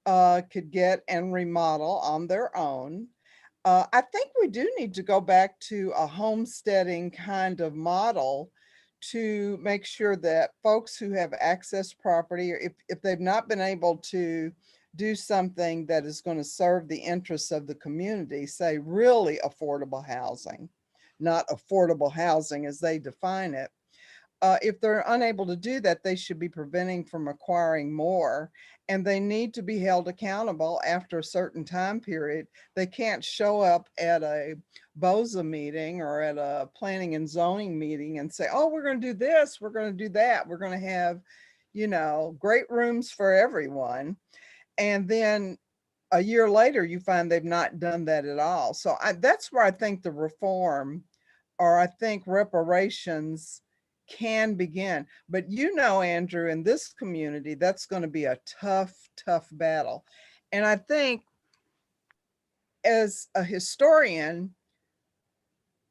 could get and remodel on their own. I think we do need to go back to a homesteading kind of model to make sure that folks who have access property, or if they've not been able to do something that is going to serve the interests of the community, say really affordable housing, not affordable housing as they define it. If they're unable to do that, they should be preventing from acquiring more, and they need to be held accountable after a certain time period. They can't show up at a BOZA meeting or at a planning and zoning meeting and say, oh, we're going to do this, we're going to do that, we're going to have, great rooms for everyone. And then a year later, you find they've not done that at all. So that's where I think the reform, or I think reparations, can begin. But Andrew, in this community, that's going to be a tough battle. And I think as a historian,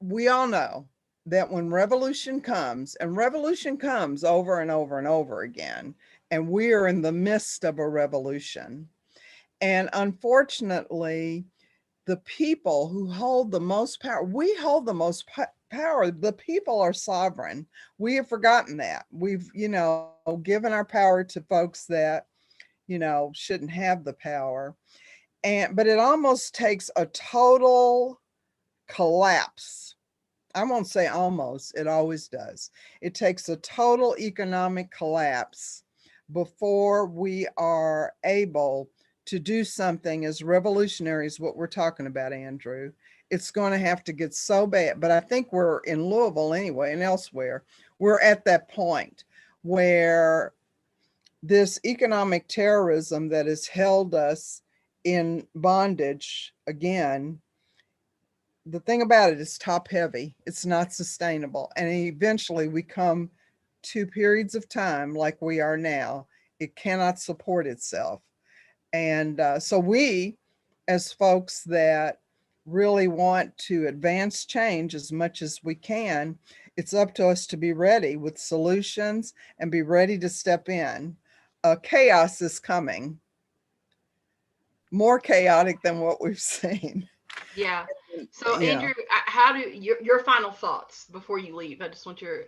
we all know that when revolution comes, and revolution comes over and over and over again, and we are in the midst of a revolution. And unfortunately, the people who hold the most power, we hold the most power. The people are sovereign. We have forgotten that. We've, given our power to folks that, shouldn't have the power. But it almost takes a total collapse. I won't say almost, it always does. It takes a total economic collapse before we are able to do something as revolutionary as what we're talking about, Andrew. It's going to have to get so bad. But I think we're in Louisville anyway, and elsewhere, we're at that point where this economic terrorism that has held us in bondage again, the thing about it is top heavy. It's not sustainable. And eventually we come to periods of time like we are now. It cannot support itself. And so we, as folks that really want to advance change as much as we can, it's up to us to be ready with solutions and be ready to step in. Chaos is coming, more chaotic than what we've seen.
Yeah. So Andrew, how do your final thoughts before you leave? I just want your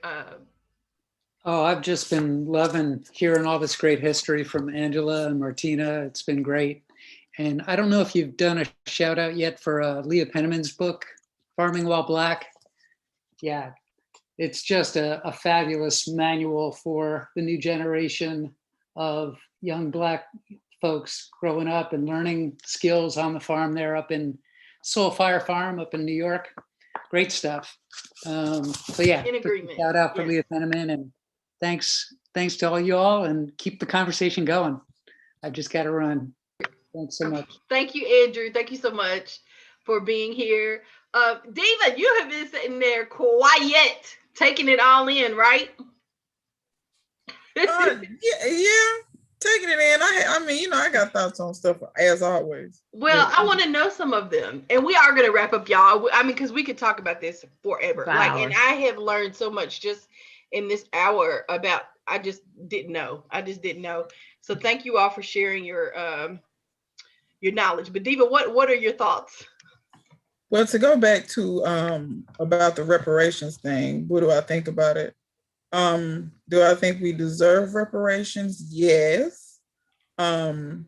Oh, I've just been loving hearing all this great history from Angela and Martina. It's been great. And I don't know if you've done a shout out yet for Leah Penniman's book, Farming While Black. Yeah, it's just a fabulous manual for the new generation of young Black folks growing up and learning skills on the farm there up in Soul Fire Farm up in New York. Great stuff. So yeah,
in agreement.
Shout out for Leah Penniman, and thanks to all you all, and keep the conversation going. I've just got to run. Thanks so much.
Thank you, Andrew. Thank you so much for being here. Diva, you have been sitting there quiet, taking it all in, right?
Yeah. taking it in. I mean, you know, I got thoughts on stuff as always.
Well, I want to know some of them, and we are going to wrap up, y'all. I mean, because we could talk about this forever. Like, and I have learned so much just in this hour about. I just didn't know. So thank you all for sharing your knowledge. But Diva, what are your thoughts?
Well, to go back to about the reparations thing, what do I think about it? Do I think we deserve reparations? Yes. However,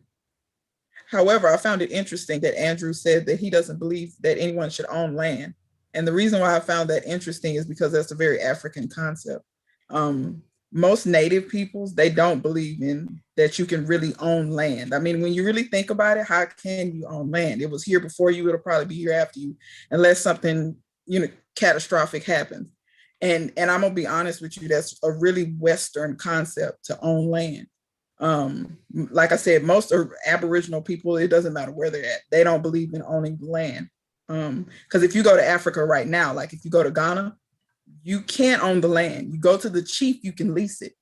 I found it interesting that Andrew said that he doesn't believe that anyone should own land. And the reason why I found that interesting is because that's a very African concept. Most native peoples, they don't believe in that you can really own land. I mean, when you really think about it, how can you own land? It was here before you, it'll probably be here after you, unless something, you know, catastrophic happens. And I'm gonna be honest with you, that's a really Western concept to own land. Like I said, most are Aboriginal people, it doesn't matter where they're at. They don't believe in owning land. Because if you go to Africa right now, like if you go to Ghana, you can't own the land. You go to the chief, you can lease it.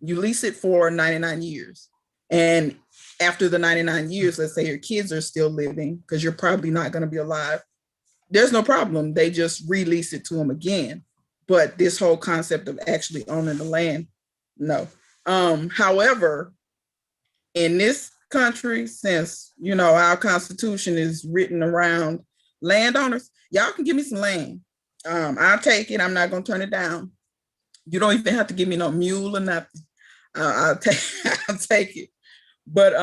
You lease it for 99 years. And after the 99 years, let's say your kids are still living, because you're probably not going to be alive, there's no problem. They just release it to them again. But this whole concept of actually owning the land, no. However, in this country, since, you know, our Constitution is written around landowners, y'all can give me some land. I'll take it. I'm not going to turn it down. You don't even have to give me no mule or nothing. I'll take it. But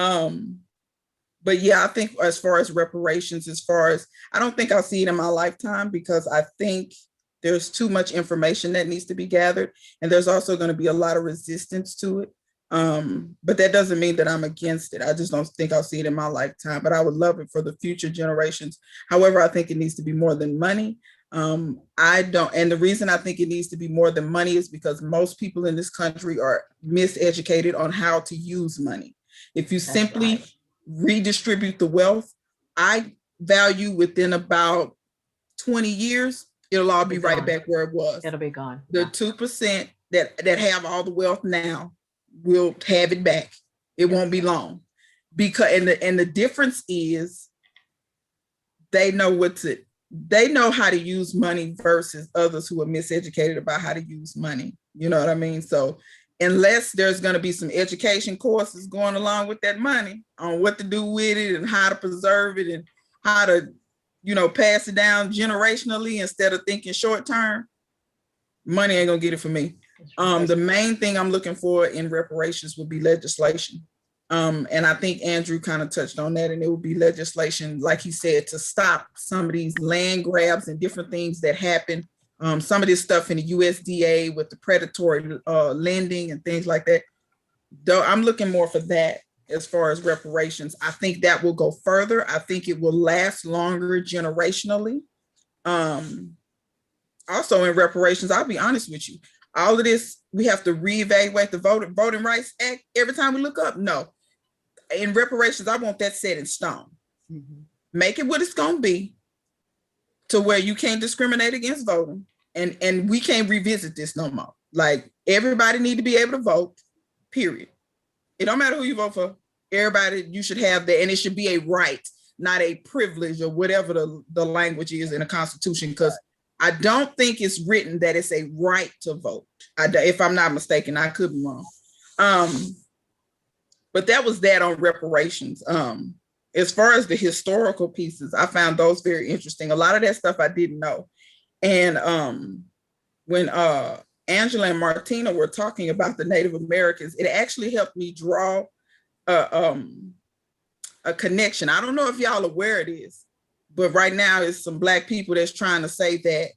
yeah, I think as far as reparations, I don't think I'll see it in my lifetime, because I think there's too much information that needs to be gathered. And there's also going to be a lot of resistance to it. But that doesn't mean that I'm against it. I just don't think I'll see it in my lifetime, but I would love it for the future generations. However, I think it needs to be more than money. And the reason I think it needs to be more than money is because most people in this country are miseducated on how to use money. If you simply redistribute the wealth, I value within about 20 years, it'll all be right back where it was.
It'll be gone.
The 2% that have all the wealth now will have it back. It won't be long. Because and the difference is they know how to use money versus others who are miseducated about how to use money. You know what I mean? So unless there's going to be some education courses going along with that money on what to do with it and how to preserve it and how to, you know, pass it down generationally instead of thinking short term, money ain't gonna get it for me. The main thing I'm looking for in reparations would be legislation. And I think Andrew kind of touched on that, and it would be legislation, like he said, to stop some of these land grabs and different things that happen. Some of this stuff in the USDA with the predatory lending and things like that. Though I'm looking more for that as far as reparations. I think that will go further. I think it will last longer generationally. Also in reparations, I'll be honest with you, all of this, we have to reevaluate the Voting Rights Act every time we look up. No. In reparations, I want that set in stone. Mm-hmm. Make it what it's going to be, to where you can't discriminate against voting, and we can't revisit this no more. Like, everybody need to be able to vote, period. It don't matter who you vote for. Everybody, you should have that, and it should be a right, not a privilege or whatever the language is in the Constitution, because I don't think it's written that it's a right to vote. If I'm not mistaken, I could be wrong. But that was that on reparations. As far as the historical pieces, I found those very interesting. A lot of that stuff I didn't know. And when Angela and Martina were talking about the Native Americans, it actually helped me draw a connection. I don't know if y'all aware of this, but right now it's some Black people that's trying to say that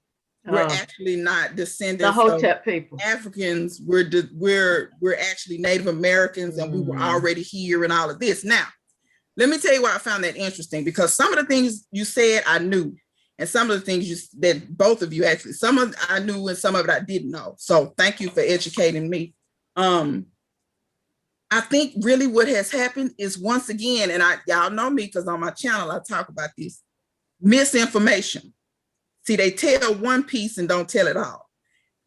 we're actually not descendants
the Hotep people.
Africans. We're actually Native Americans, and we were already here and all of this. Now, let me tell you why I found that interesting, because some of the things you said I knew, and some of the things that both of you actually, some of it I knew and some of it I didn't know. So thank you for educating me. I think really what has happened is, once again, and y'all know me because on my channel I talk about this, misinformation. See, they tell one piece and don't tell it all.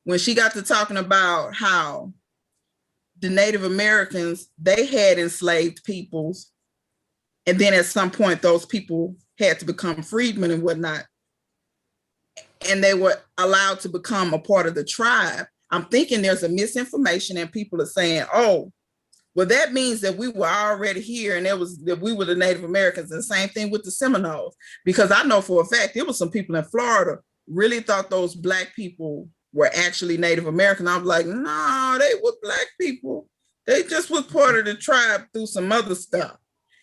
When she got to talking about how the Native Americans, they had enslaved peoples. And then at some point, those people had to become freedmen and whatnot. And they were allowed to become a part of the tribe. I'm thinking there's a misinformation and people are saying, oh, well, that means that we were already here and that we were the Native Americans. And the same thing with the Seminoles, because I know for a fact there was some people in Florida really thought those Black people were actually Native American. I was like, no, they were Black people. They just was part of the tribe through some other stuff.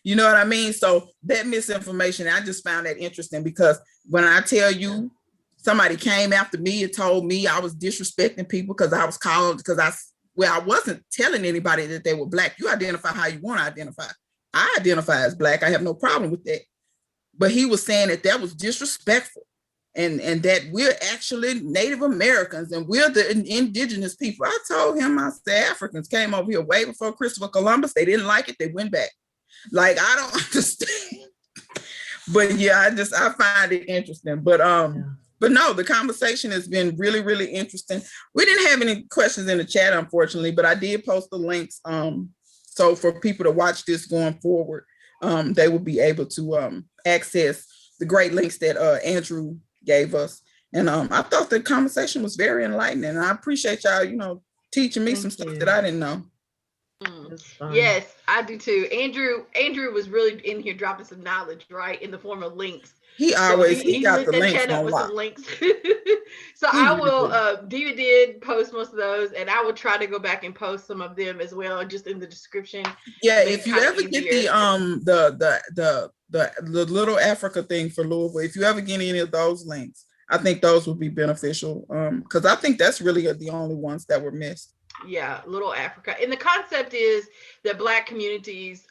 You know what I mean? So that misinformation, I just found that interesting, because when I tell you somebody came after me and told me I was disrespecting people because I was called, I wasn't telling anybody that they were Black. You identify how you want to identify. I identify as Black. I have no problem with that. But he was saying that was disrespectful, and that we're actually Native Americans and we're the indigenous people. I told him, I said, Africans came over here way before Christopher Columbus. They didn't like it. They went back. Like, I don't understand. But yeah, I find it interesting. But no, the conversation has been really, really interesting. We didn't have any questions in the chat, unfortunately, but I did post the links. So for people to watch this going forward, they will be able to access the great links that Andrew gave us. And I thought the conversation was very enlightening. And I appreciate y'all, teaching me some stuff that I didn't know.
Yes, I do too. Andrew was really in here dropping some knowledge, right, in the form of links.
He always he got the links on lock.
Some links. So I will Diva did post most of those, and I will try to go back and post some of them as well, just in the description.
Yeah, if you ever get the Little Africa thing for Louisville, if you ever get any of those links, I think those would be beneficial, because I think that's really the only ones that were missed.
Yeah, Little Africa. And the concept is that Black communities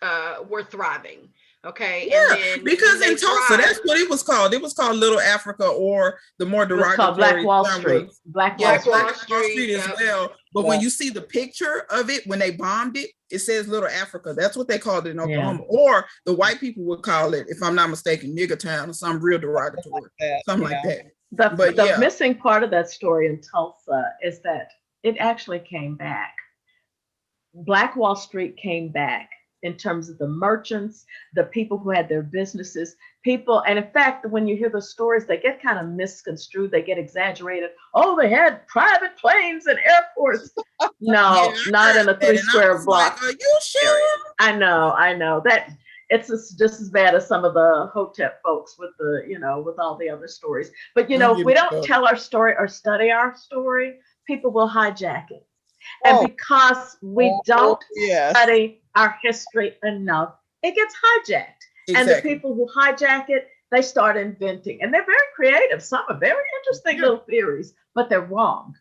were thriving. Okay.
Yeah,
and
because in Tulsa, that's what it was called. It was called Little Africa, or the more derogatory
Black Wall Street.
Black Wall Street
as well. But when you see the picture of it, when they bombed it, it says Little Africa. That's what they called it in Oklahoma. Yeah. Or the white people would call it, if I'm not mistaken, Nigger Town, or some real derogatory, something like that.
The missing part of that story in Tulsa is that it actually came back. Black Wall Street came back in terms of the merchants, the people who had their businesses, and in fact, when you hear the stories, they get kind of misconstrued, they get exaggerated. Oh, they had private planes and airports. No, not in a 3 square block.
Like, are you sure?
I know that it's just as bad as some of the Hotep folks with with all the other stories. But if we don't tell our story or study our story, people will hijack it. And because we don't study our history enough, it gets hijacked. Exactly. And the people who hijack it, they start inventing. And they're very creative. Some are very interesting little theories, but they're wrong.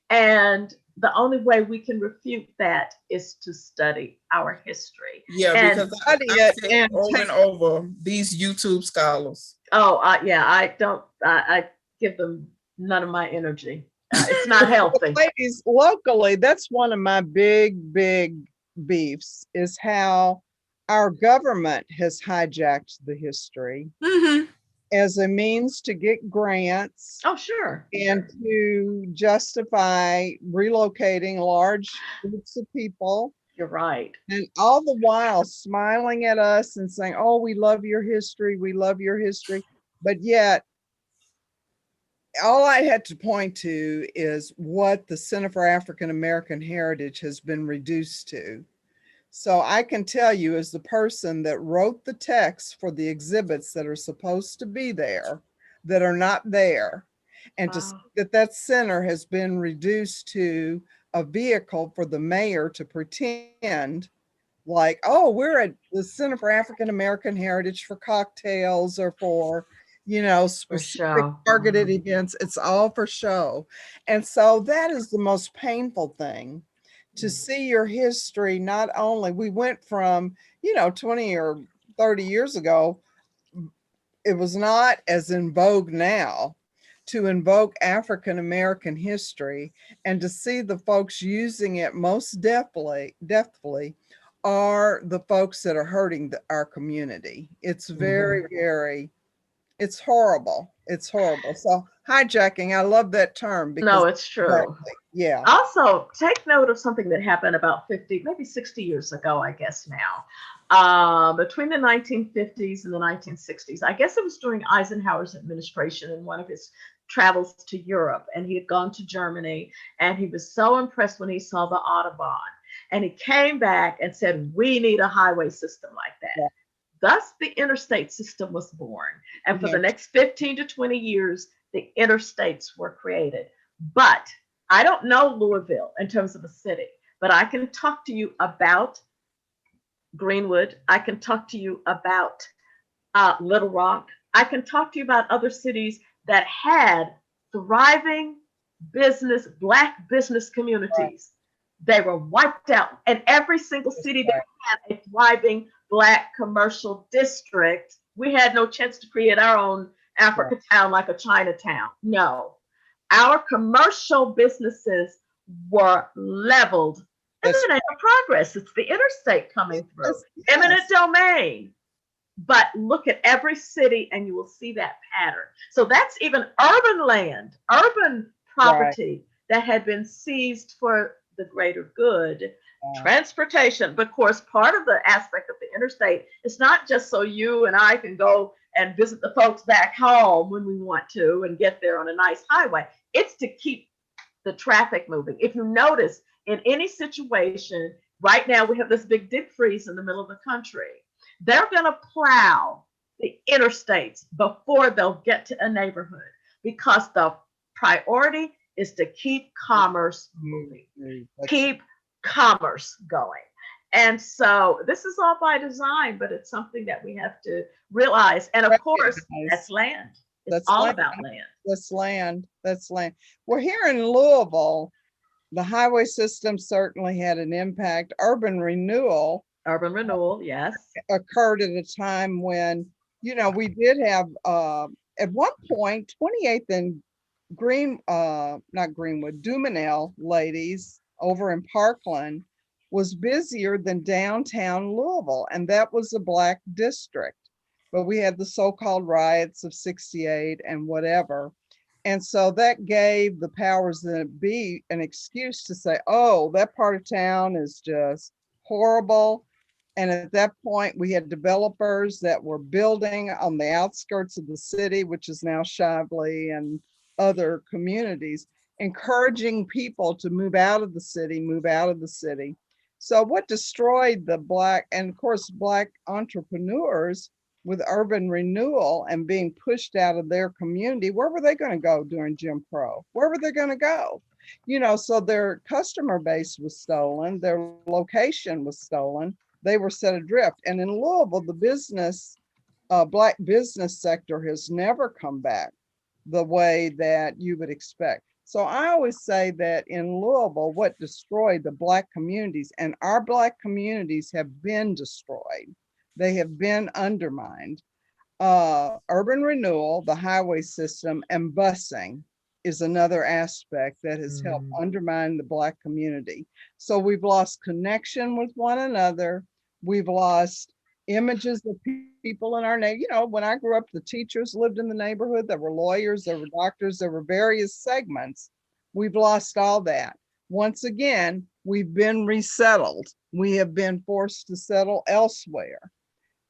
And the only way we can refute that is to study our history.
Yeah, because I said over and over, these YouTube scholars.
I give them none of my energy. It's not healthy.
Ladies, locally, that's one of my big beefs, is how our government has hijacked the history as a means to get grants.
Oh, sure.
And to justify relocating large groups of people.
You're right.
And all the while smiling at us and saying, oh, we love your history. We love your history. But yet, all I had to point to is what the Center for African American Heritage has been reduced to. So I can tell you, as the person that wrote the text for the exhibits that are supposed to be there, that are not there, and to see that center has been reduced to a vehicle for the mayor to pretend like, oh, we're at the Center for African American Heritage for cocktails or for specific targeted events. It's all for show. And so that is the most painful thing, to see your history. Not only, we went from, 20 or 30 years ago, it was not as in vogue now to invoke African American history, and to see the folks using it most deftly are the folks that are hurting our community. It's very, very It's horrible. It's horrible. So hijacking, I love that term because
No, it's true.
yeah.
Also, take note of something that happened about 50, maybe 60 years ago, I guess now, between the 1950s and the 1960s. I guess it was during Eisenhower's administration in one of his travels to Europe, and he had gone to Germany, and he was so impressed when he saw the Autobahn. And he came back and said, we need a highway system like that.
Yeah.
Thus, the interstate system was born. And for
Yeah.
the next 15 to 20 years, the interstates were created. But I don't know Louisville in terms of a city, but I can talk to you about Greenwood. I can talk to you about Little Rock. I can talk to you about other cities that had thriving Black business communities. They were wiped out. And every single city that had a thriving Black commercial district, we had no chance to create our own Africa town like a Chinatown. No. Our commercial businesses were leveled. And it ain't no progress. It's the interstate coming through. Eminent domain. But look at every city and you will see that pattern. So that's even urban land, urban property that had been seized for the greater good. Transportation. But of course, part of the aspect of the interstate is not just so you and I can go and visit the folks back home when we want to and get there on a nice highway. It's to keep the traffic moving. If you notice, in any situation, right now we have this big dip freeze in the middle of the country. They're going to plow the interstates before they'll get to a neighborhood because the priority is to keep commerce moving, keep commerce going. And so this is all by design, but it's something that we have to realize. And of course, that's land. It's all about land.
That's land. That's land. Well, here in Louisville, the highway system certainly had an impact. Urban renewal,
yes,
occurred at a time when, you know, we did have at one point 28th and not Greenwood, Dumanel ladies over in Parkland was busier than downtown Louisville, and that was a Black district. But we had the so-called riots of 68 and whatever. And so that gave the powers that be an excuse to say, oh, that part of town is just horrible. And at that point, we had developers that were building on the outskirts of the city, which is now Shively and other communities, encouraging people to move out of the city. So what destroyed the Black, and of course, Black entrepreneurs with urban renewal and being pushed out of their community, where were they going to go during Jim Crow? Where were they going to go? You know, so their customer base was stolen, their location was stolen, they were set adrift. And in Louisville, the business, Black business sector has never come back the way that you would expect. So I always say that in Louisville, what destroyed the Black communities, and our Black communities have been destroyed, they have been undermined. Urban renewal, the highway system, and busing is another aspect that has helped undermine the Black community. So we've lost connection with one another. We've lost images of people in our neighborhood. You know, when I grew up, the teachers lived in the neighborhood. There were lawyers, there were doctors, there were various segments. We've lost all that. Once again, we've been resettled. We have been forced to settle elsewhere.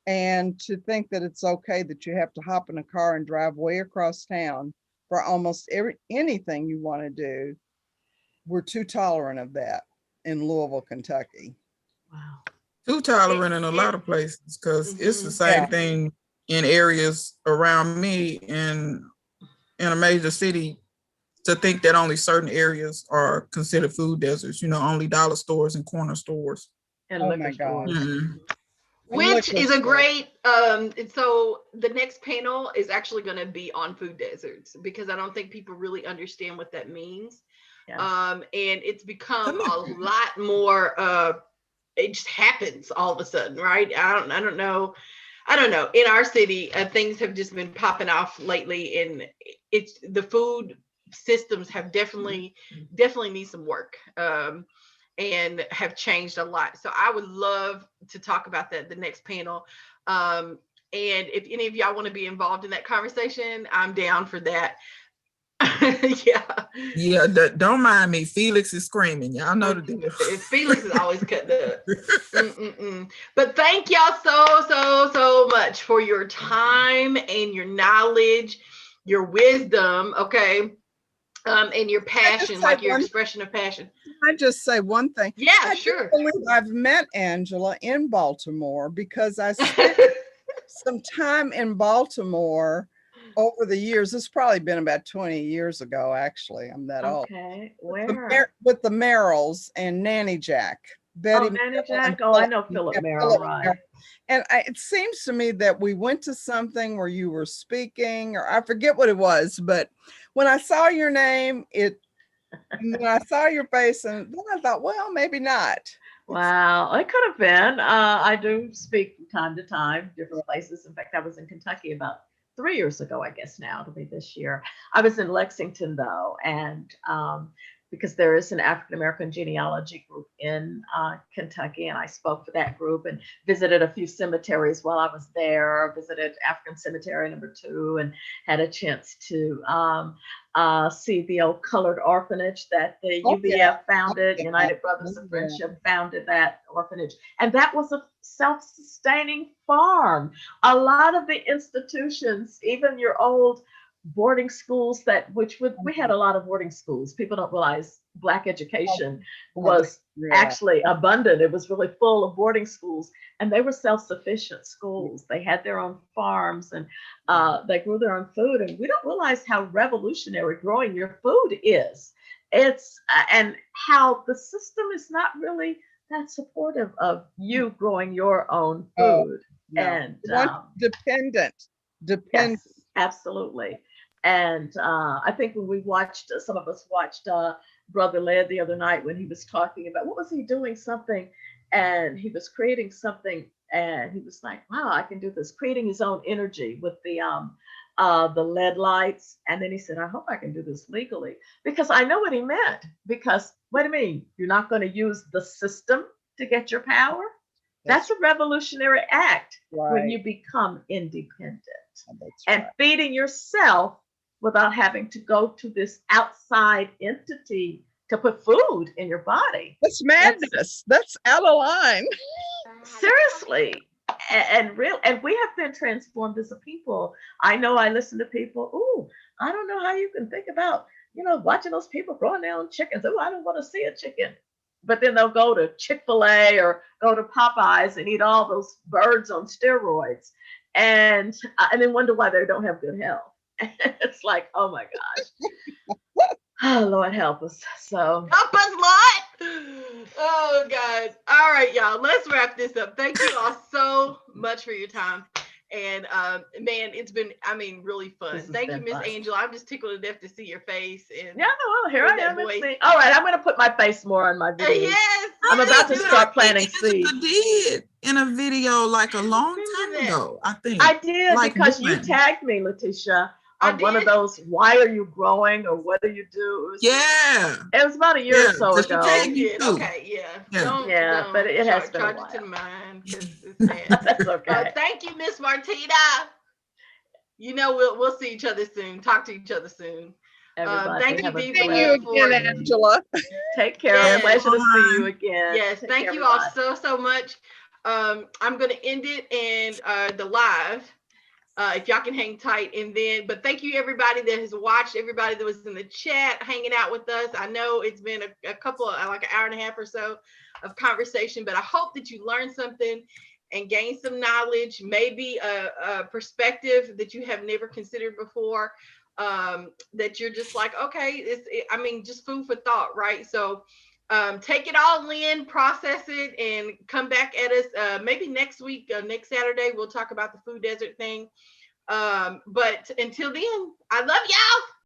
And to think that it's okay that you have to hop in a car and drive way across town for almost anything you want to do, we're too tolerant of that in Louisville, Kentucky.
Wow.
Too tolerant in a lot of places, because it's the same thing in areas around me in a major city, to think that only certain areas are considered food deserts, you know, only dollar stores and corner stores.
And liquor stores.
Which is a great, so the next panel is actually going to be on food deserts, because I don't think people really understand what that means. Yeah. And it's become a lot more, it just happens all of a sudden, right? I don't know. In our city, things have just been popping off lately, and it's the food systems have definitely need some work. And have changed a lot. So I would love to talk about that the next panel. And if any of y'all want to be involved in that conversation, I'm down for that. Yeah.
Yeah, don't mind me. Felix is screaming. Y'all know the deal.
Felix is always cutting up. But thank y'all so much for your time and your knowledge, your wisdom, okay, and your passion, like your expression of passion.
Can I just say one thing?
Yeah, sure.
I believe I've met Angela in Baltimore because I spent some time in Baltimore over the years. It's probably been about 20 years ago, actually. I'm that old.
Okay, where?
With the Merrills and Nanny Jack.
Betty Nanny Jack? Oh, I know Philip Merrill, right.
And it seems to me that we went to something where you were speaking, or I forget what it was, but when I saw your name, when I saw your face, and then I thought, well, maybe not.
Wow, it could have been. I do speak from time to time, different places. In fact, I was in Kentucky about 3 years ago, I guess now, it'll be this year. I was in Lexington though, and because there is an African-American genealogy group in Kentucky, and I spoke for that group and visited a few cemeteries while I was there, visited African Cemetery #2, and had a chance to see the old colored orphanage that the UBF founded. United Brothers of Friendship founded that orphanage. And that was a self-sustaining farm. A lot of the institutions, even your old boarding schools we had a lot of boarding schools. People don't realize Black education was actually abundant. It was really full of boarding schools, and they were self-sufficient schools. They had their own farms, and they grew their own food. And we don't realize how revolutionary growing your food is. It's and how the system is not really that supportive of you growing your own food. And
dependent.
Yes, absolutely. And I think when we watched, some of us watched Brother Led the other night when he was talking about, what was he doing? Something, and he was creating something, and he was like, wow, I can do this, creating his own energy with the LED lights. And then he said, I hope I can do this legally, because I know what he meant. Because what do you mean? You're not going to use the system to get your power? That's a revolutionary act when you become independent and feeding yourself without having to go to this outside entity to put food in your body.
That's madness. That's out of line.
Seriously. And we have been transformed as a people. I know I listen to people, ooh, I don't know how you can think about, watching those people growing their own chickens. Oh, I don't want to see a chicken. But then they'll go to Chick-fil-A or go to Popeyes and eat all those birds on steroids, and then wonder why they don't have good health. It's like, oh my gosh. Oh, Lord help us. So
help us, Lord. Oh God. All right, y'all. Let's wrap this up. Thank you all so much for your time. And man, it's been, really fun. Thank you, Miss Angela. I'm just tickled to death to see your face. And
here I am. All right, I'm gonna put my face more on my video.
Yes,
I'm about to start planting seeds.
I did in a video like a long time ago, I think.
I did, because you tagged me, Letitia, on one of those, why are you growing, or what do you do? It was about a year or so ago.
Okay,
but it has been a while.
To mind, that's okay. Thank you, Miss Martina. We'll see each other soon. Talk to each other soon. Thank you,
Thank you again, Angela.
Take care. Yes. Pleasure to see you again.
Yes, thank you all so much. I'm going to end it and the live. If y'all can hang tight, but thank you everybody that has watched, everybody that was in the chat hanging out with us. I know it's been a couple, like an hour and a half or so of conversation, but I hope that you learned something and gained some knowledge, maybe a perspective that you have never considered before, that you're just like, okay, just food for thought, right? So take it all in, process it, and come back at us maybe next week, next Saturday. We'll talk about the food desert thing. But until then, I love y'all.